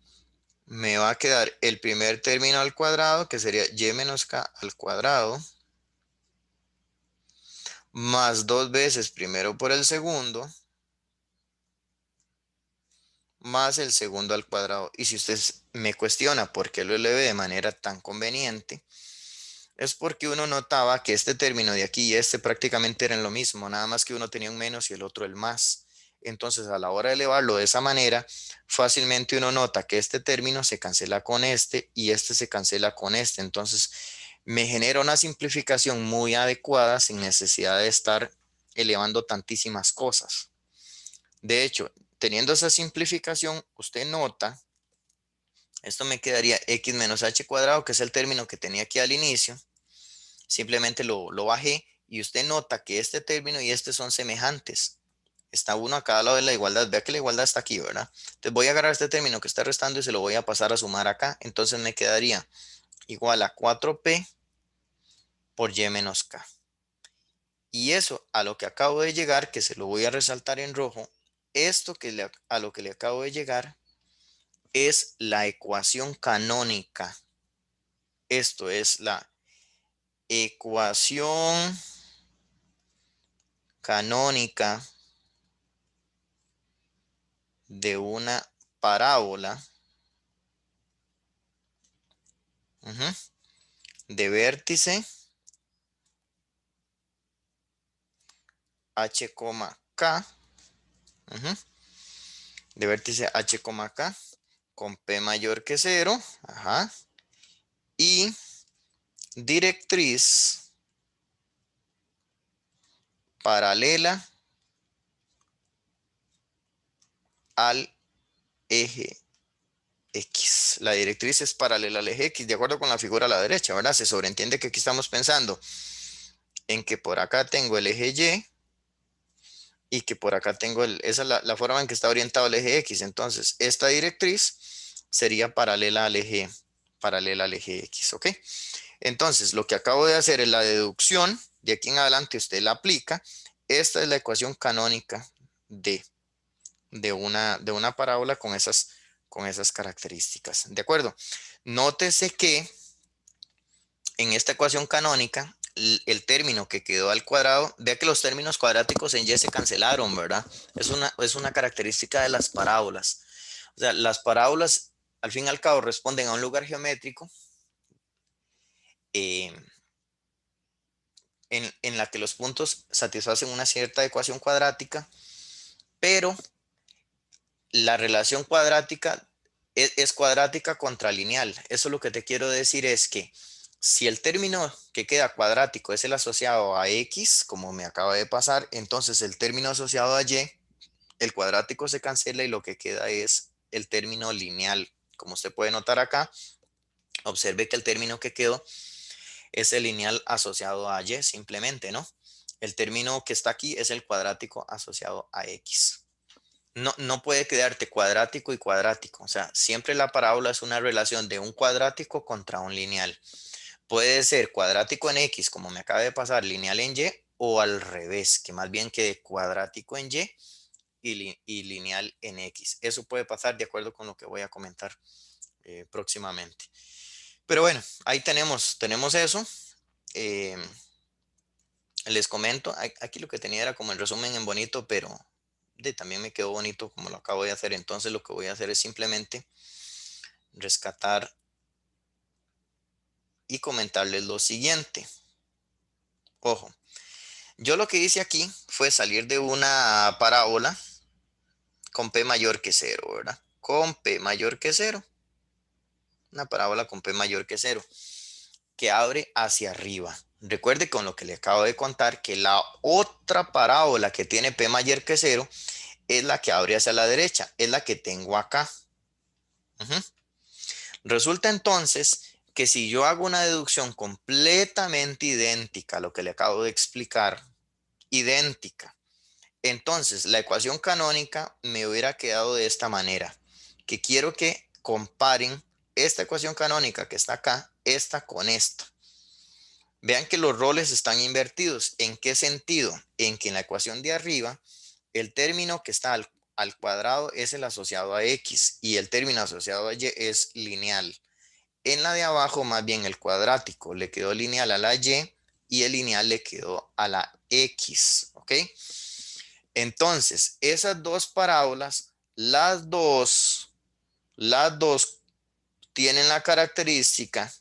me va a quedar el primer término al cuadrado, que sería y menos k al cuadrado, más dos veces primero por el segundo, más el segundo al cuadrado. Y si usted me cuestiona por qué lo elevé de manera tan conveniente, es porque uno notaba que este término de aquí y este prácticamente eran lo mismo, nada más que uno tenía un menos y el otro el más. Entonces, a la hora de elevarlo de esa manera, fácilmente uno nota que este término se cancela con y este se cancela con este. Entonces, me genera una simplificación muy adecuada sin necesidad de estar elevando tantísimas cosas. De hecho, teniendo esa simplificación, usted nota, esto me quedaría x menos h cuadrado, que es el término que tenía aquí al inicio. Simplemente lo bajé y usted nota que este término y este son semejantes. Está uno a cada lado de la igualdad. Vea que la igualdad está aquí, ¿verdad? Entonces voy a agarrar este término que está restando y se lo voy a pasar a sumar acá. Entonces me quedaría igual a 4p por y menos k. Y eso a lo que acabo de llegar, que se lo voy a resaltar en rojo, esto a lo que le acabo de llegar es la ecuación canónica. Esto es la ecuación canónica de una parábola de vértice h, k, de vértice h, k, con p mayor que 0, y directriz paralela al eje X. La directriz es paralela al eje X, de acuerdo con la figura a la derecha, ¿verdad? Se sobreentiende que aquí estamos pensando en que por acá tengo el eje Y y que por acá tengo esa es la forma en que está orientado el eje X. Entonces, esta directriz sería paralela al eje X, ¿ok? Entonces, lo que acabo de hacer es la deducción. De aquí en adelante usted la aplica. Esta es la ecuación canónica de una parábola con esas características. ¿De acuerdo? Nótese que en esta ecuación canónica, el término que quedó al cuadrado, vea que los términos cuadráticos en y se cancelaron, ¿verdad? Es una característica de las parábolas. O sea, las parábolas, al fin y al cabo, responden a un lugar geométrico eh, en la que los puntos satisfacen una cierta ecuación cuadrática, pero la relación cuadrática es cuadrática contra lineal. Eso lo que te quiero decir es que si el término que queda cuadrático es el asociado a x, como me acaba de pasar, entonces el término asociado a y, el cuadrático se cancela y lo que queda es el término lineal. Como usted puede notar acá, observe que el término que quedó es el lineal asociado a y simplemente, ¿no? El término que está aquí es el cuadrático asociado a x. No puede quedarte cuadrático y cuadrático. O sea, siempre la parábola es una relación de un cuadrático contra un lineal. Puede ser cuadrático en X, como me acaba de pasar, lineal en Y, o al revés, que más bien quede cuadrático en y lineal en X. Eso puede pasar de acuerdo con lo que voy a comentar próximamente. Pero bueno, ahí tenemos eso. Eh, Les comento, aquí lo que tenía era como el resumen en bonito, pero también me quedó bonito como lo acabo de hacer. Entonces lo que voy a hacer es simplemente rescatar y comentarles lo siguiente. Ojo, yo lo que hice aquí fue salir de una parábola con P mayor que 0, ¿verdad? Con P mayor que 0. Una parábola con P mayor que 0, que abre hacia arriba. Recuerde con lo que le acabo de contar que la otra parábola que tiene P mayor que 0 es la que abre hacia la derecha, es la que tengo acá. Resulta entonces que si yo hago una deducción completamente idéntica a lo que le acabo de explicar, idéntica, entonces la ecuación canónica me hubiera quedado de esta manera, que quiero que comparen esta ecuación canónica que está acá, esta con esta. Vean que los roles están invertidos. ¿En qué sentido? En que en la ecuación de arriba, el término que está al cuadrado es el asociado a x y el término asociado a y es lineal. En la de abajo, más bien el cuadrático le quedó lineal a la y el lineal le quedó a la x, ¿ok? Entonces, esas dos parábolas, las dos tienen la característica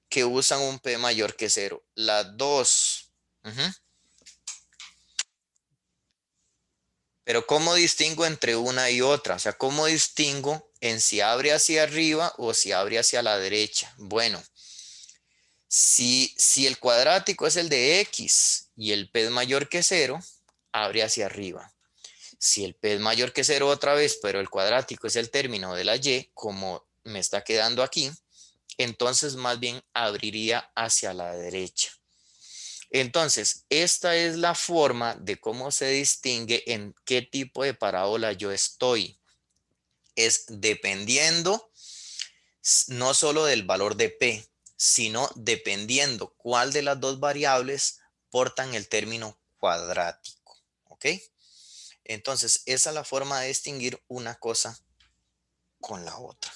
que usan un P mayor que 0. Las dos. Pero ¿cómo distingo entre una y otra? O sea, ¿cómo distingo en si abre hacia arriba o si abre hacia la derecha? Bueno, Si el cuadrático es el de x y el p es mayor que 0, abre hacia arriba. Si el p es mayor que 0 otra vez, pero el cuadrático es el término de la y, como me está quedando aquí, entonces más bien abriría hacia la derecha. Entonces, esta es la forma de cómo se distingue en qué tipo de parábola yo estoy. Es dependiendo no solo del valor de P, sino dependiendo cuál de las dos variables portan el término cuadrático. ¿Ok? Entonces, esa es la forma de distinguir una cosa con la otra.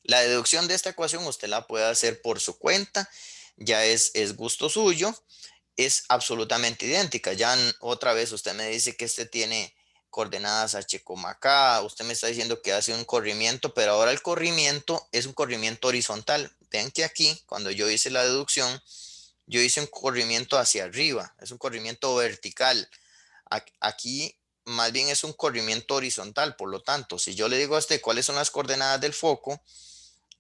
La deducción de esta ecuación usted la puede hacer por su cuenta, ya es gusto suyo, es absolutamente idéntica. Ya otra vez usted me dice que este tiene coordenadas H, K, usted me está diciendo que hace un corrimiento, pero ahora el corrimiento es un corrimiento horizontal. Vean que aquí, cuando yo hice la deducción, yo hice un corrimiento hacia arriba, es un corrimiento vertical. Aquí más bien es un corrimiento horizontal, por lo tanto, si yo le digo a usted cuáles son las coordenadas del foco,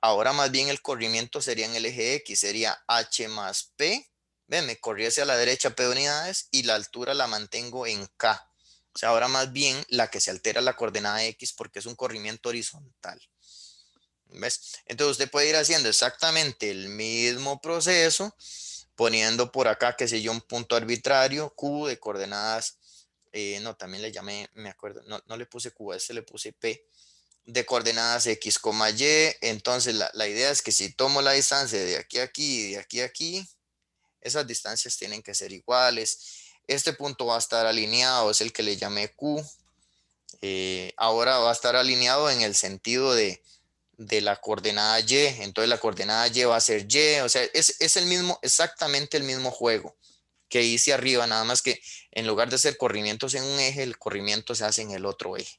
ahora más bien el corrimiento sería en el eje X, sería H más P. Ven, me corrí hacia la derecha P unidades y la altura la mantengo en K. O sea, ahora más bien la que se altera es la coordenada X porque es un corrimiento horizontal. ¿Ves? Entonces usted puede ir haciendo exactamente el mismo proceso, poniendo por acá, qué sé yo, un punto arbitrario, Q de coordenadas, no, también le llamé, me acuerdo, no le puse Q, a este le puse P de coordenadas X, Y. Entonces la idea es que si tomo la distancia de aquí a aquí y de aquí a aquí, esas distancias tienen que ser iguales. Este punto va a estar alineado, es el que le llamé Q. Ahora va a estar alineado en el sentido de la coordenada Y. Entonces la coordenada Y va a ser Y. O sea, es el mismo, exactamente el mismo juego que hice arriba, nada más que en lugar de hacer corrimientos en un eje, el corrimiento se hace en el otro eje.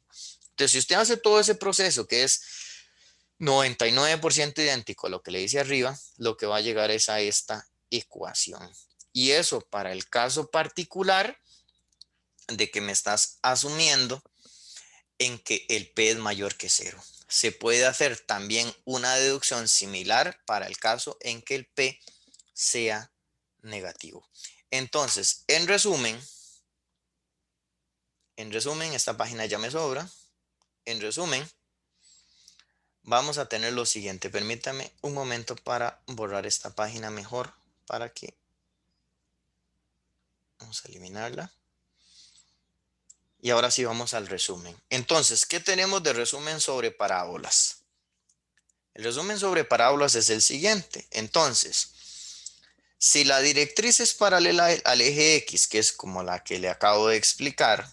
Entonces, si usted hace todo ese proceso, que es 99% idéntico a lo que le dice arriba, lo que va a llegar es a esta ecuación. Y eso para el caso particular de que me estás asumiendo en que el P es mayor que 0. Se puede hacer también una deducción similar para el caso en que el P sea negativo. Entonces, en resumen, esta página ya me sobra. En resumen, vamos a tener lo siguiente. Permítame un momento para borrar esta página mejor para que vamos a eliminarla. Y ahora sí vamos al resumen. Entonces, ¿qué tenemos de resumen sobre parábolas? El resumen sobre parábolas es el siguiente. Entonces, si la directriz es paralela al eje X, que es como la que le acabo de explicar,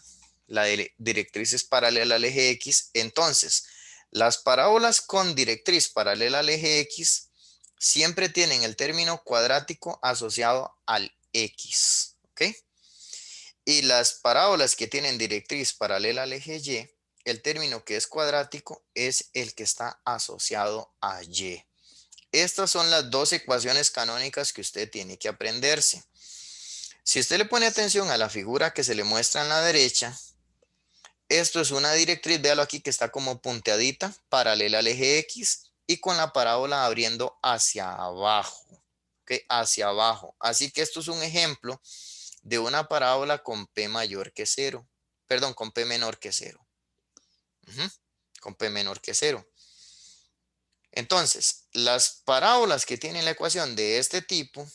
la directriz es paralela al eje X, entonces las parábolas con directriz paralela al eje X siempre tienen el término cuadrático asociado al X. ¿Ok? Y las parábolas que tienen directriz paralela al eje Y, el término que es cuadrático es el que está asociado a Y. Estas son las dos ecuaciones canónicas que usted tiene que aprenderse. Si usted le pone atención a la figura que se le muestra en la derecha, esto es una directriz, véalo aquí que está como punteadita, paralela al eje X y con la parábola abriendo hacia abajo. ¿Ok? Hacia abajo. Así que esto es un ejemplo de una parábola con P mayor que 0. Perdón, con P menor que 0. Con P menor que 0. Entonces, las parábolas que tienen la ecuación de este tipo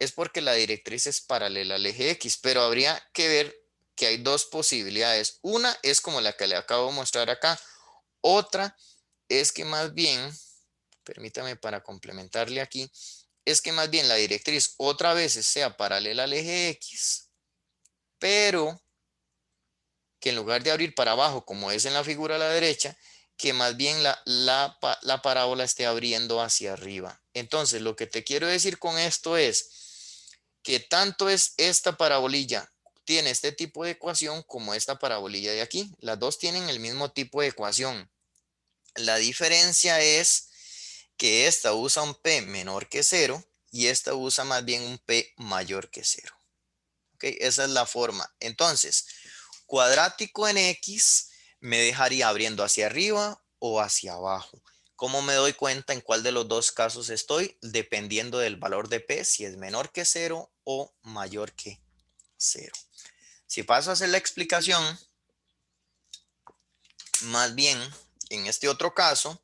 es porque la directriz es paralela al eje X, pero habría que ver que hay dos posibilidades. Una es como la que le acabo de mostrar acá. Otra es que más bien, permítame para complementarle aquí, es que más bien la directriz otra vez sea paralela al eje X, pero que en lugar de abrir para abajo, como es en la figura a la derecha, que más bien la parábola esté abriendo hacia arriba. Entonces, lo que te quiero decir con esto es que tanto es esta parabolilla, tiene este tipo de ecuación como esta parabolilla de aquí. Las dos tienen el mismo tipo de ecuación. La diferencia es que esta usa un P menor que 0 y esta usa más bien un P mayor que 0. ¿Ok? Esa es la forma. Entonces, cuadrático en X me dejaría abriendo hacia arriba o hacia abajo. ¿Cómo me doy cuenta en cuál de los dos casos estoy? Dependiendo del valor de P, si es menor que cero o mayor que cero. Si paso a hacer la explicación, más bien, en este otro caso,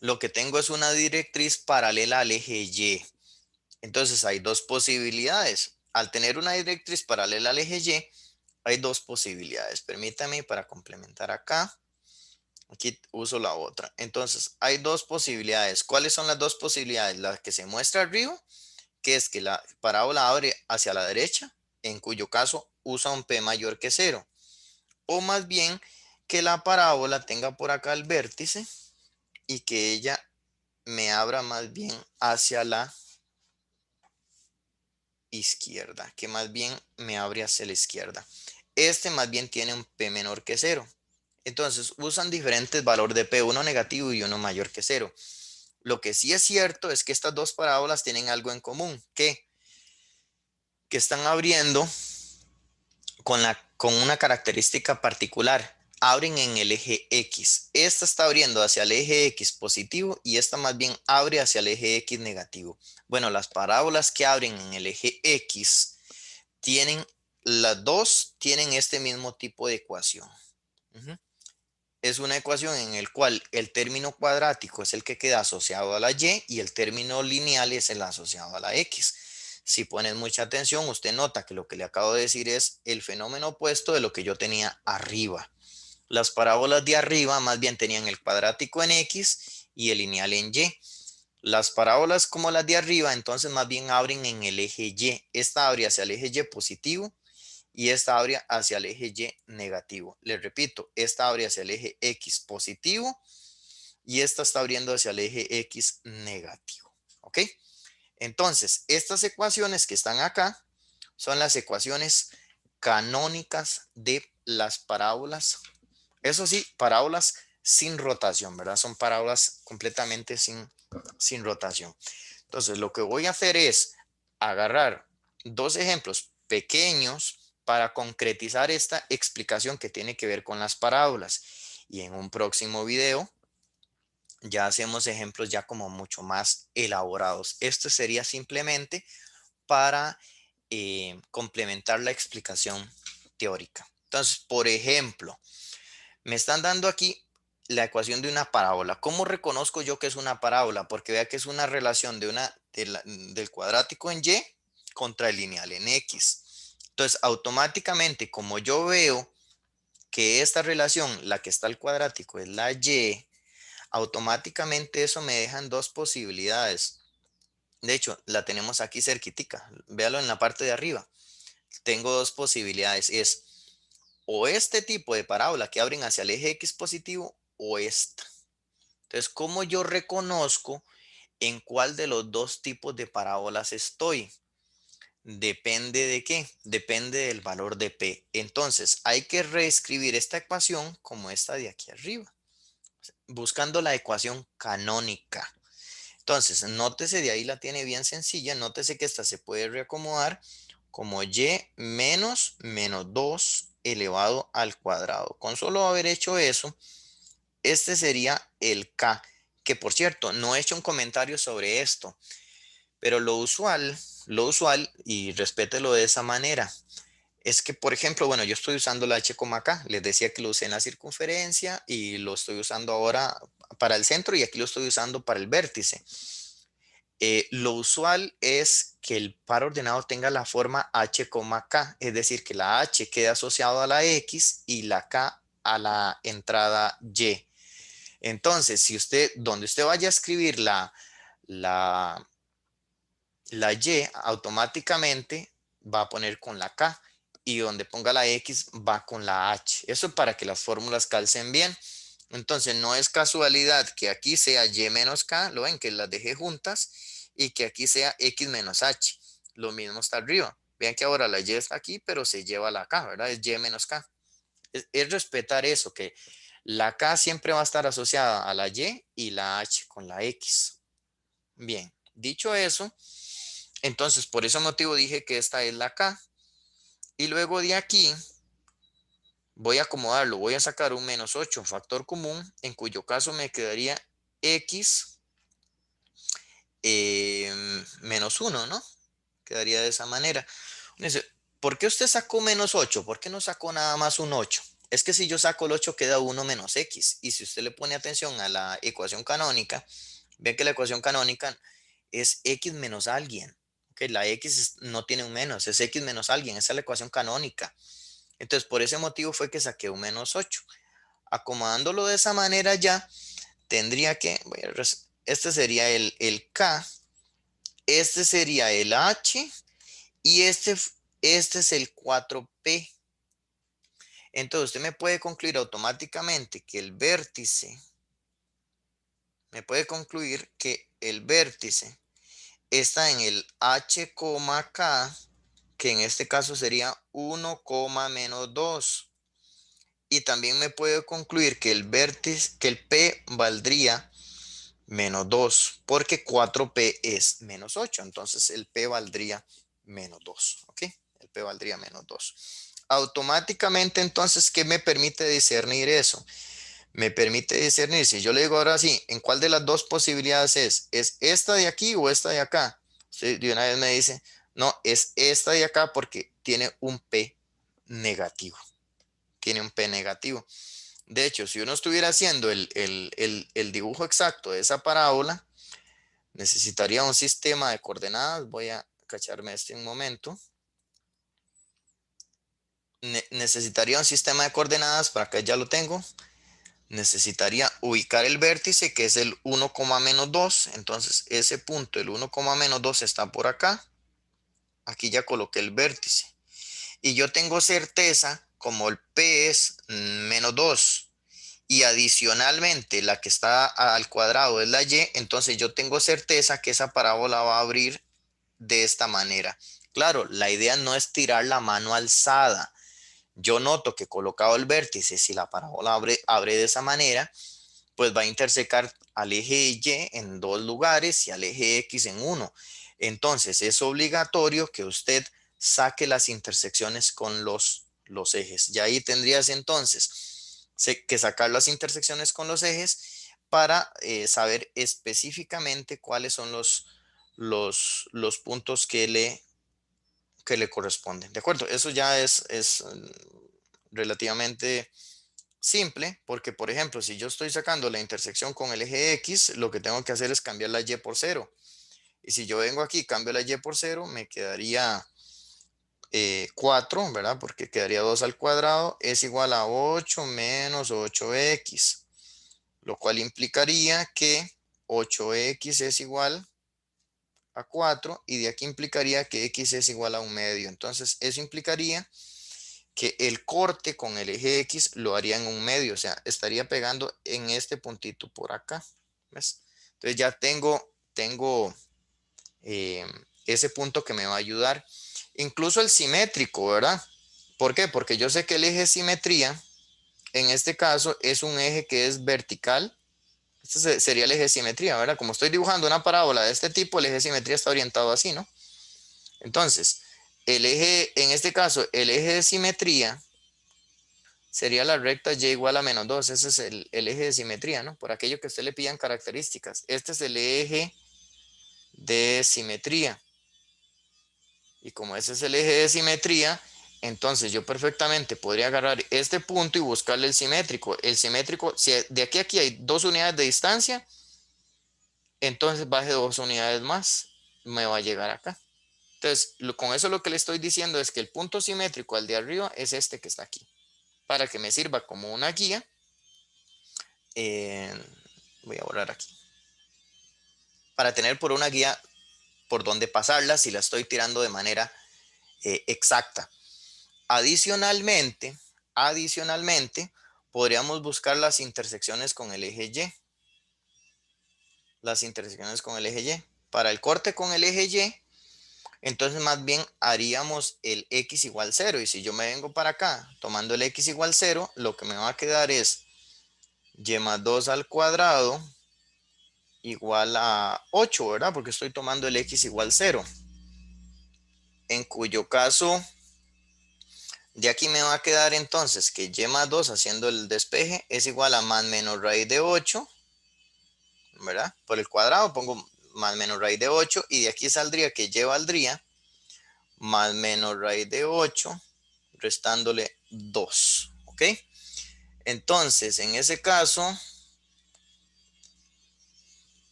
lo que tengo es una directriz paralela al eje Y. Entonces hay dos posibilidades. Al tener una directriz paralela al eje Y, hay dos posibilidades. Permítame para complementar acá. Aquí uso la otra. Entonces hay dos posibilidades. ¿Cuáles son las dos posibilidades? La que se muestra arriba, que es que la parábola abre hacia la derecha, en cuyo caso usa un P mayor que cero. O más bien que la parábola tenga por acá el vértice y que ella me abra más bien hacia la izquierda, que más bien me abre hacia la izquierda. Este más bien tiene un P menor que cero. Entonces usan diferentes valores de P, uno negativo y uno mayor que cero. Lo que sí es cierto es que estas dos parábolas tienen algo en común, que están abriendo con una característica particular. Abren en el eje X. Esta está abriendo hacia el eje X positivo y esta más bien abre hacia el eje X negativo. Bueno, las parábolas que abren en el eje X tienen, las dos tienen este mismo tipo de ecuación. Es una ecuación en la cual el término cuadrático es el que queda asociado a la y el término lineal es el asociado a la x. Si pones mucha atención, usted nota que lo que le acabo de decir es el fenómeno opuesto de lo que yo tenía arriba. Las parábolas de arriba más bien tenían el cuadrático en x y el lineal en y. Las parábolas como las de arriba entonces más bien abren en el eje y. Esta abre hacia el eje y positivo y esta abre hacia el eje Y negativo. Les repito, esta abre hacia el eje X positivo y esta está abriendo hacia el eje X negativo. ¿Ok? Entonces, estas ecuaciones que están acá son las ecuaciones canónicas de las parábolas. Eso sí, parábolas sin rotación, ¿verdad? Son parábolas completamente sin rotación. Entonces, lo que voy a hacer es agarrar dos ejemplos pequeños para concretizar esta explicación que tiene que ver con las parábolas. Y en un próximo video ya hacemos ejemplos ya como mucho más elaborados. Esto sería simplemente para complementar la explicación teórica. Entonces, por ejemplo, me están dando aquí la ecuación de una parábola. ¿Cómo reconozco yo que es una parábola? Porque vea que es una relación del cuadrático en y contra el lineal en x. Entonces, automáticamente, como yo veo que esta relación, la que está al cuadrático, es la y, automáticamente eso me deja en dos posibilidades. De hecho, la tenemos aquí cerquitica. Véalo en la parte de arriba. Tengo dos posibilidades. Es o este tipo de parábola que abren hacia el eje X positivo o esta. Entonces, ¿cómo yo reconozco en cuál de los dos tipos de parábolas estoy? Depende de qué, depende del valor de P. Entonces, hay que reescribir esta ecuación como esta de aquí arriba, buscando la ecuación canónica. Entonces, nótese, de ahí la tiene bien sencilla, nótese que esta se puede reacomodar como y menos 2 elevado al cuadrado. Con solo haber hecho eso, este sería el K, que por cierto, no he hecho un comentario sobre esto, pero lo usual, y respételo de esa manera, es que, por ejemplo, bueno, yo estoy usando la H como acá, les decía que lo usé en la circunferencia y lo estoy usando ahora para el centro y aquí lo estoy usando para el vértice. Lo usual es que el par ordenado tenga la forma H, K, es decir, que la H quede asociado a la X y la K a la entrada Y. Entonces, si usted, donde usted vaya a escribir la, la Y, automáticamente va a poner con la K y donde ponga la X va con la H. Eso para que las fórmulas calcen bien. Entonces, no es casualidad que aquí sea Y menos K, lo ven que las dejé juntas, y que aquí sea X menos H. Lo mismo está arriba. Vean que ahora la Y está aquí, pero se lleva la K, ¿verdad? Es Y menos K. Es respetar eso, que la K siempre va a estar asociada a la y la H con la X. Bien, dicho eso, entonces por ese motivo dije que esta es la K. Y luego de aquí voy a acomodarlo, voy a sacar un menos 8, factor común, en cuyo caso me quedaría x menos 1, ¿no? Quedaría de esa manera. Uno dice, ¿por qué usted sacó menos 8? ¿Por qué no sacó nada más un 8? Es que si yo saco el 8 queda 1 menos x. Y si usted le pone atención a la ecuación canónica, ve que la ecuación canónica es x menos alguien. Que la x no tiene un menos, es x menos alguien. Esa es la ecuación canónica. Entonces, por ese motivo fue que saqué un menos 8. Acomodándolo de esa manera ya, tendría que, este sería el K, este sería el H y este es el 4P. Entonces usted me puede concluir automáticamente que el vértice, está en el H, K, que en este caso sería 1, menos 2. Y también me puede concluir que el vértice, que el P valdría menos 2, porque 4P es menos 8. Entonces el P valdría menos 2. ¿Ok? El P valdría menos 2. Automáticamente, entonces, ¿qué me permite discernir eso? Me permite discernir, si yo le digo ahora sí, ¿en cuál de las dos posibilidades es? ¿Es esta de aquí o esta de acá? Usted de una vez me dice, no, es esta de acá porque tiene un P negativo. Tiene un P negativo. De hecho, si uno estuviera haciendo el dibujo exacto de esa parábola, necesitaría un sistema de coordenadas. Voy a cacharme este un momento. Necesitaría un sistema de coordenadas, para que ya lo tengo. Necesitaría ubicar el vértice, que es el 1, menos 2. Entonces, ese punto, el 1, menos 2 está por acá. Aquí ya coloqué el vértice. Y yo tengo certeza, como el P es menos 2, y adicionalmente la que está al cuadrado es la Y, entonces yo tengo certeza que esa parábola va a abrir de esta manera. Claro, la idea no es tirar la mano alzada. Yo noto que colocado el vértice, si la parábola abre de esa manera, pues va a intersecar al eje Y en dos lugares y al eje X en uno. Entonces es obligatorio que usted saque las intersecciones con los ejes. Y ahí tendrías entonces que sacar las intersecciones con los ejes para saber específicamente cuáles son los puntos que le corresponden. ¿De acuerdo? Eso ya es relativamente simple, porque por ejemplo, si yo estoy sacando la intersección con el eje X, lo que tengo que hacer es cambiar la Y por 0. Y si yo vengo aquí, cambio la Y por 0, me quedaría 4, ¿verdad? Porque quedaría 2 al cuadrado, es igual a 8 menos 8x, lo cual implicaría que 8x es igual a 4 y de aquí implicaría que x es igual a 1/2. Entonces, eso implicaría que el corte con el eje X lo haría en 1/2, o sea, estaría pegando en este puntito por acá. ¿Ves? Entonces ya tengo ese punto que me va a ayudar. Incluso el simétrico, ¿verdad? ¿Por qué? Porque yo sé que el eje de simetría, en este caso, es un eje que es vertical. Este sería el eje de simetría, ¿verdad? Como estoy dibujando una parábola de este tipo, el eje de simetría está orientado así, ¿no? Entonces, el eje, en este caso, el eje de simetría sería la recta y igual a menos 2. Ese es el eje de simetría, ¿no? Por aquello que a usted le pidan características. Este es el eje de simetría. Y como ese es el eje de simetría, entonces yo perfectamente podría agarrar este punto y buscarle el simétrico. El simétrico, si de aquí a aquí hay 2 unidades de distancia, entonces baje 2 unidades más, me va a llegar acá. Entonces, con eso lo que le estoy diciendo es que el punto simétrico al de arriba es este que está aquí, para que me sirva como una guía. Voy a borrar aquí. Para tener por una guía por donde pasarla si la estoy tirando de manera exacta. Adicionalmente, podríamos buscar las intersecciones con el eje Y. Las intersecciones con el eje Y. Para el corte con el eje Y, entonces más bien haríamos el X igual 0. Y si yo me vengo para acá tomando el X igual 0, lo que me va a quedar es Y más 2 al cuadrado igual a 8, ¿verdad? Porque estoy tomando el X igual 0. En cuyo caso, de aquí me va a quedar entonces que Y más 2 haciendo el despeje es igual a más menos raíz de 8. ¿verdad? Por el cuadrado pongo más menos raíz de 8 y de aquí saldría que y valdría más menos raíz de 8 restándole 2, ¿ok? Entonces, en ese caso,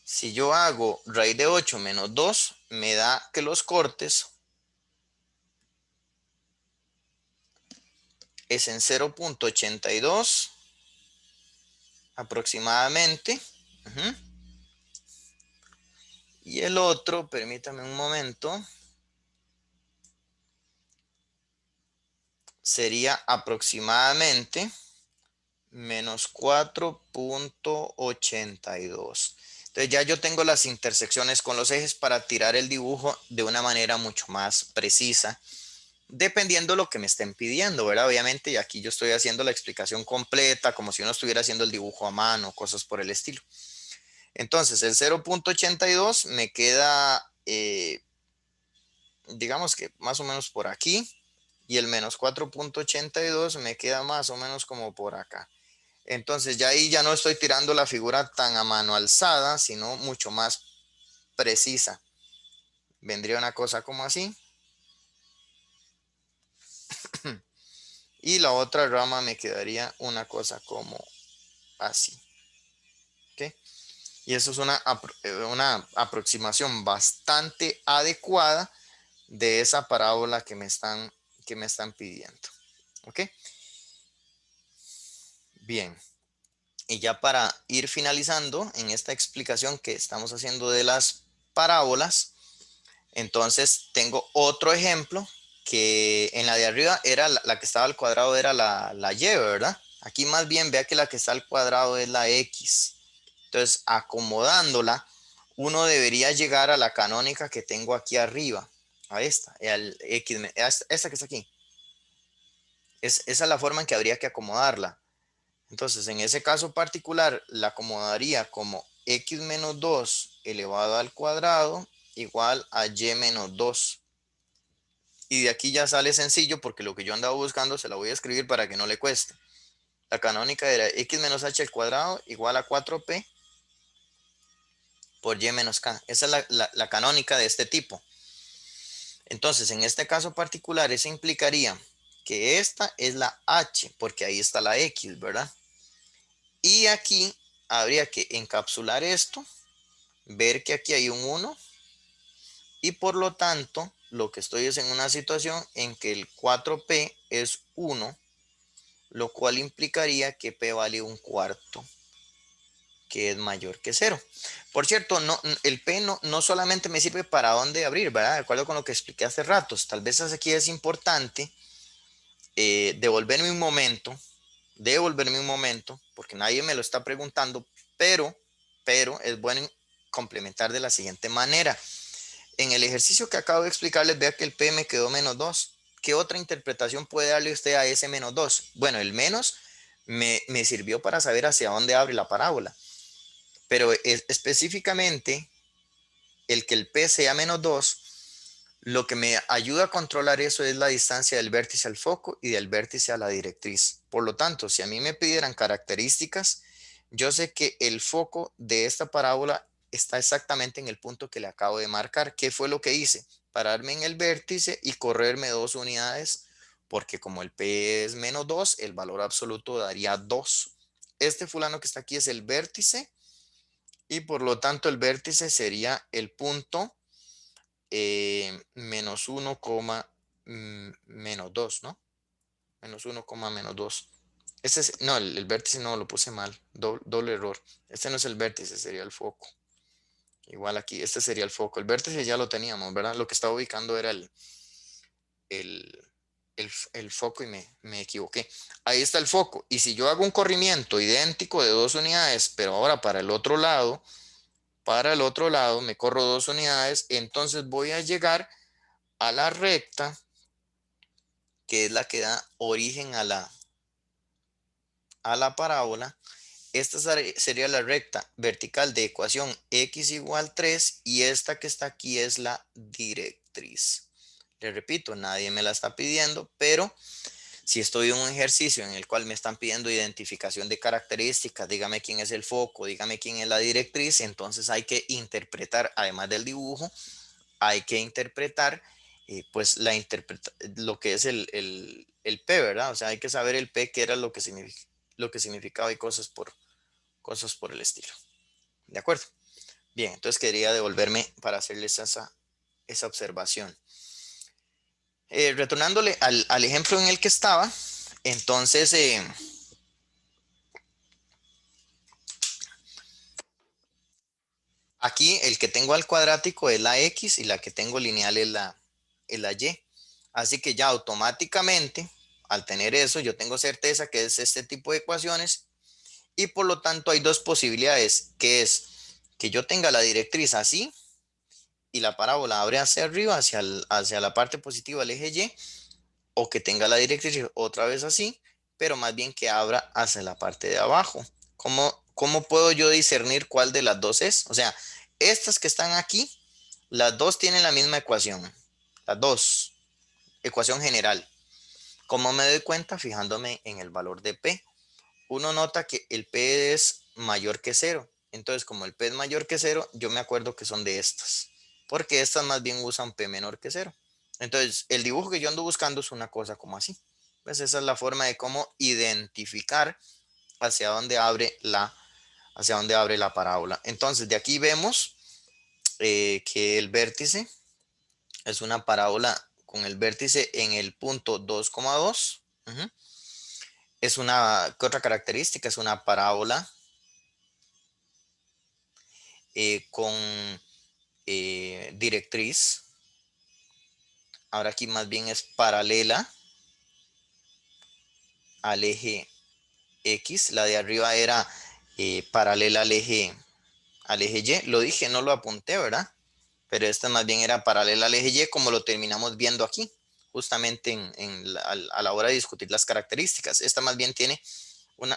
si yo hago raíz de 8 menos 2, me da que los cortes es en 0.82 aproximadamente. Uh-huh. Y el otro, permítame un momento, sería aproximadamente menos 4.82. Entonces ya yo tengo las intersecciones con los ejes para tirar el dibujo de una manera mucho más precisa, dependiendo lo que me estén pidiendo, ¿verdad? Obviamente, y aquí yo estoy haciendo la explicación completa, como si uno estuviera haciendo el dibujo a mano, cosas por el estilo. Entonces, el 0.82 me queda, digamos que más o menos por aquí, y el menos 4.82 me queda más o menos como por acá. Entonces, ya ahí ya no estoy tirando la figura tan a mano alzada, sino mucho más precisa. Vendría una cosa como así. Y la otra rama me quedaría una cosa como así. ¿Ok? Y eso es una aproximación bastante adecuada de esa parábola que me están pidiendo. ¿Ok? Bien. Y ya para ir finalizando en esta explicación que estamos haciendo de las parábolas, entonces tengo otro ejemplo que en la de arriba era la que estaba al cuadrado, era la y, ¿verdad? Aquí más bien vea que la que está al cuadrado es la x. Entonces, acomodándola, uno debería llegar a la canónica que tengo aquí arriba, a esta, al x, esta que está aquí. Esa es la forma en que habría que acomodarla. Entonces, en ese caso particular, la acomodaría como x menos 2 elevado al cuadrado igual a y menos 2. Y de aquí ya sale sencillo porque lo que yo andaba buscando se la voy a escribir para que no le cueste. La canónica era x menos h al cuadrado igual a 4p por y menos k. Esa es la canónica de este tipo. Entonces, en este caso particular, eso implicaría que esta es la h, porque ahí está la x, ¿verdad? Y aquí habría que encapsular esto, ver que aquí hay un 1, y por lo tanto, lo que estoy es en una situación en que el 4p es 1, lo cual implicaría que p vale un cuarto, que es mayor que 0. Por cierto, el P no solamente me sirve para dónde abrir, ¿verdad? De acuerdo con lo que expliqué hace ratos. Tal vez aquí es importante devolverme un momento, porque nadie me lo está preguntando, pero es bueno complementar de la siguiente manera. En el ejercicio que acabo de explicarles, vea que el P me quedó menos 2. ¿Qué otra interpretación puede darle usted a ese menos 2? Bueno, el menos me sirvió para saber hacia dónde abre la parábola. Pero específicamente, el que el P sea menos 2, lo que me ayuda a controlar eso es la distancia del vértice al foco y del vértice a la directriz. Por lo tanto, si a mí me pidieran características, yo sé que el foco de esta parábola está exactamente en el punto que le acabo de marcar. ¿Qué fue lo que hice? Pararme en el vértice y correrme 2 unidades, porque como el P es menos 2, el valor absoluto daría 2. Este fulano que está aquí es el vértice y por lo tanto el vértice sería el punto menos 1, menos 2, ¿no? Menos 1, menos 2. No, el vértice no, lo puse mal, doble error. Este no es el vértice, sería el foco. Igual aquí, este sería el foco. El vértice ya lo teníamos, ¿verdad? Lo que estaba ubicando era el, el foco y me equivoqué. Ahí está el foco. Y si yo hago un corrimiento idéntico de 2 unidades, pero ahora para el otro lado me corro 2 unidades, entonces voy a llegar a la recta, que es la que da origen a la parábola. Esta sería la recta vertical de ecuación x igual 3 y esta que está aquí es la directriz. Le repito, nadie me la está pidiendo, pero Si estoy en un ejercicio en el cual me están pidiendo identificación de características, dígame quién es el foco, dígame quién es la directriz, entonces hay que interpretar, además del dibujo, hay que interpretar pues lo que es el P, ¿verdad? O sea, hay que saber el P, qué era lo que significaba y cosas por el estilo. ¿De acuerdo? Bien, entonces quería devolverme para hacerles esa observación. Retornándole al ejemplo en el que estaba, entonces aquí el que tengo al cuadrático es la X y la que tengo lineal es la Y. Así que ya automáticamente, al tener eso, yo tengo certeza que es este tipo de ecuaciones y por lo tanto hay dos posibilidades, que es que yo tenga la directriz así y la parábola abre hacia arriba, hacia la parte positiva del eje Y, o que tenga la directriz otra vez así, pero más bien que abra hacia la parte de abajo. ¿Cómo puedo yo discernir cuál de las dos es? O sea, estas que están aquí, las dos tienen la misma ecuación, las dos, ecuación general. ¿Cómo me doy cuenta? Fijándome en el valor de P. Uno nota que el P es mayor que cero. Entonces, como el P es mayor que cero, yo me acuerdo que son de estas, porque estas más bien usan P menor que cero. Entonces, el dibujo que yo ando buscando es una cosa como así. Pues esa es la forma de cómo identificar hacia dónde abre hacia dónde abre la parábola. Entonces, de aquí vemos que el vértice es una parábola con el vértice en el punto 2,2. Es ¿qué otra característica? Es una parábola con directriz. Ahora aquí más bien es paralela al eje X. La de arriba era paralela al eje Y. Lo dije, no lo apunté, ¿verdad? Pero esta más bien era paralela al eje Y, como lo terminamos viendo aquí, justamente a la hora de discutir las características. Esta más bien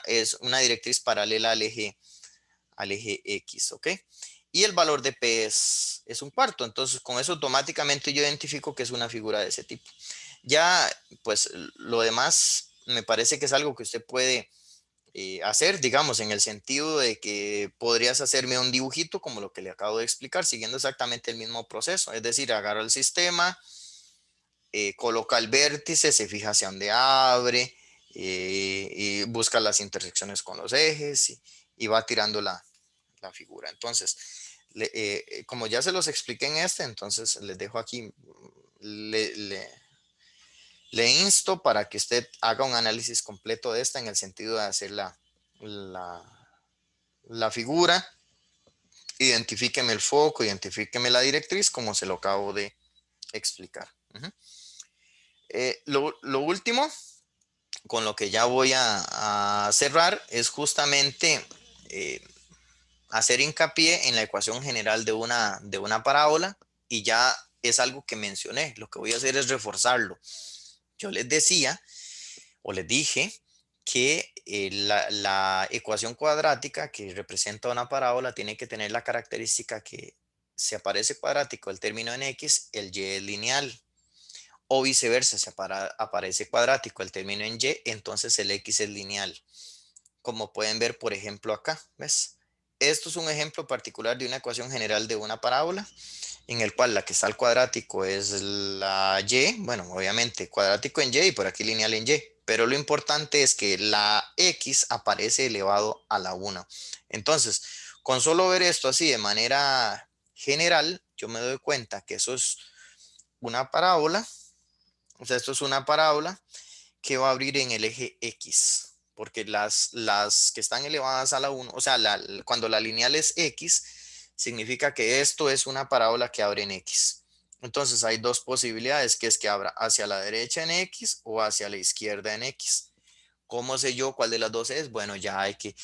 es una directriz paralela al eje X, ¿ok? Y el valor de P es un cuarto. Entonces, con eso automáticamente yo identifico que es una figura de ese tipo. Ya, pues, lo demás me parece que es algo que usted puede hacer, digamos, en el sentido de que podrías hacerme un dibujito como lo que le acabo de explicar, siguiendo exactamente el mismo proceso. Es decir, agarra el sistema, coloca el vértice, se fija hacia dónde abre, y busca las intersecciones con los ejes y va tirando la figura. Entonces, como ya se los expliqué en entonces les dejo aquí, le, le, le insto para que usted haga un análisis completo de esta en el sentido de hacer la, la figura, identifíqueme el foco, identifíqueme la directriz, como se lo acabo de explicar. Lo último, con lo que ya voy a cerrar, es justamente eh, hacer hincapié en la ecuación general de una parábola y ya es algo que mencioné. Lo que voy a hacer es reforzarlo. Yo les decía o les dije que la ecuación cuadrática que representa una parábola tiene que tener la característica que si aparece cuadrático el término en X, el Y es lineal. O viceversa, si aparece cuadrático el término en Y, entonces el X es lineal. Como pueden ver, por ejemplo, acá, ¿ves? Esto es un ejemplo particular de una ecuación general de una parábola, en el cual la que está al cuadrático es la Y, bueno, obviamente cuadrático en Y y por aquí lineal en Y, pero lo importante es que la X aparece elevado a la 1. Entonces, con solo ver esto así de manera general, yo me doy cuenta que eso es una parábola, o sea, esto es una parábola que va a abrir en el eje X, porque las que están elevadas a la 1, o sea, cuando la lineal es X, significa que esto es una parábola que abre en X. Entonces hay dos posibilidades, que es que abra hacia la derecha en X o hacia la izquierda en X. ¿Cómo sé yo cuál de las dos es? Bueno, ya hay que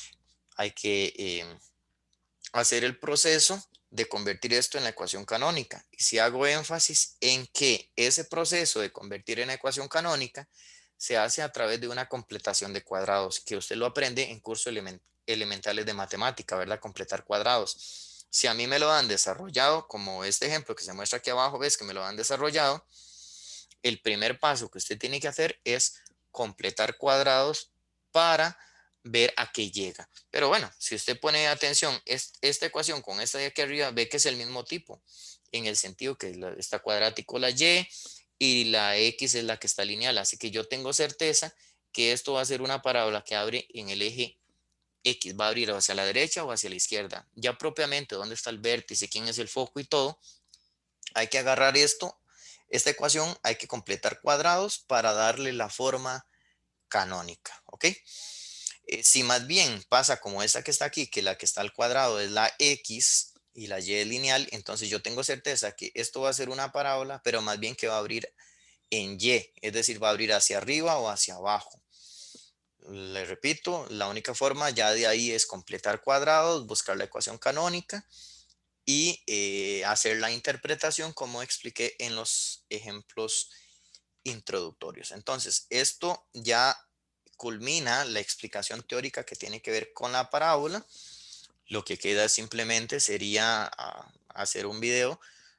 hacer el proceso de convertir esto en la ecuación canónica. Y si hago énfasis en que ese proceso de convertir en ecuación canónica se hace a través de una completación de cuadrados, que usted lo aprende en cursos elementales de matemática, ¿verdad? Completar cuadrados. Si a mí me lo dan desarrollado, como este ejemplo que se muestra aquí abajo, ves que me lo dan desarrollado, el primer paso que usted tiene que hacer es completar cuadrados para ver a qué llega. Pero bueno, si usted pone atención, esta ecuación con esta de aquí arriba, ve que es el mismo tipo, en el sentido que está cuadrático la y la x es la que está lineal. Así que yo tengo certeza que esto va a ser una parábola que abre en el eje X, va a abrir hacia la derecha o hacia la izquierda. Ya propiamente dónde está el vértice, quién es el foco y todo, hay que agarrar esta ecuación, hay que completar cuadrados para darle la forma canónica, ¿ok? Si más bien pasa como esta que está aquí, que la que está al cuadrado es la X y la Y es lineal, entonces yo tengo certeza que esto va a ser una parábola, pero más bien que va a abrir en Y, es decir, va a abrir hacia arriba o hacia abajo. Le repito, la única forma ya de ahí es completar cuadrados, buscar la ecuación canónica y hacer la interpretación como expliqué en los ejemplos introductorios. Entonces, esto ya culmina la explicación teórica que tiene que ver con la parábola. Lo que queda simplemente sería hacer un video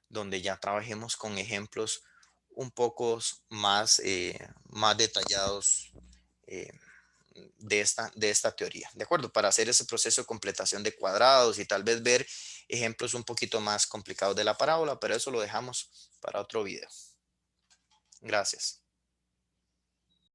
donde ya trabajemos con ejemplos un poco más detallados eh, de esta teoría, ¿de acuerdo? Para hacer ese proceso de completación de cuadrados y tal vez ver ejemplos un poquito más complicados de la parábola, pero eso lo dejamos para otro video. Gracias.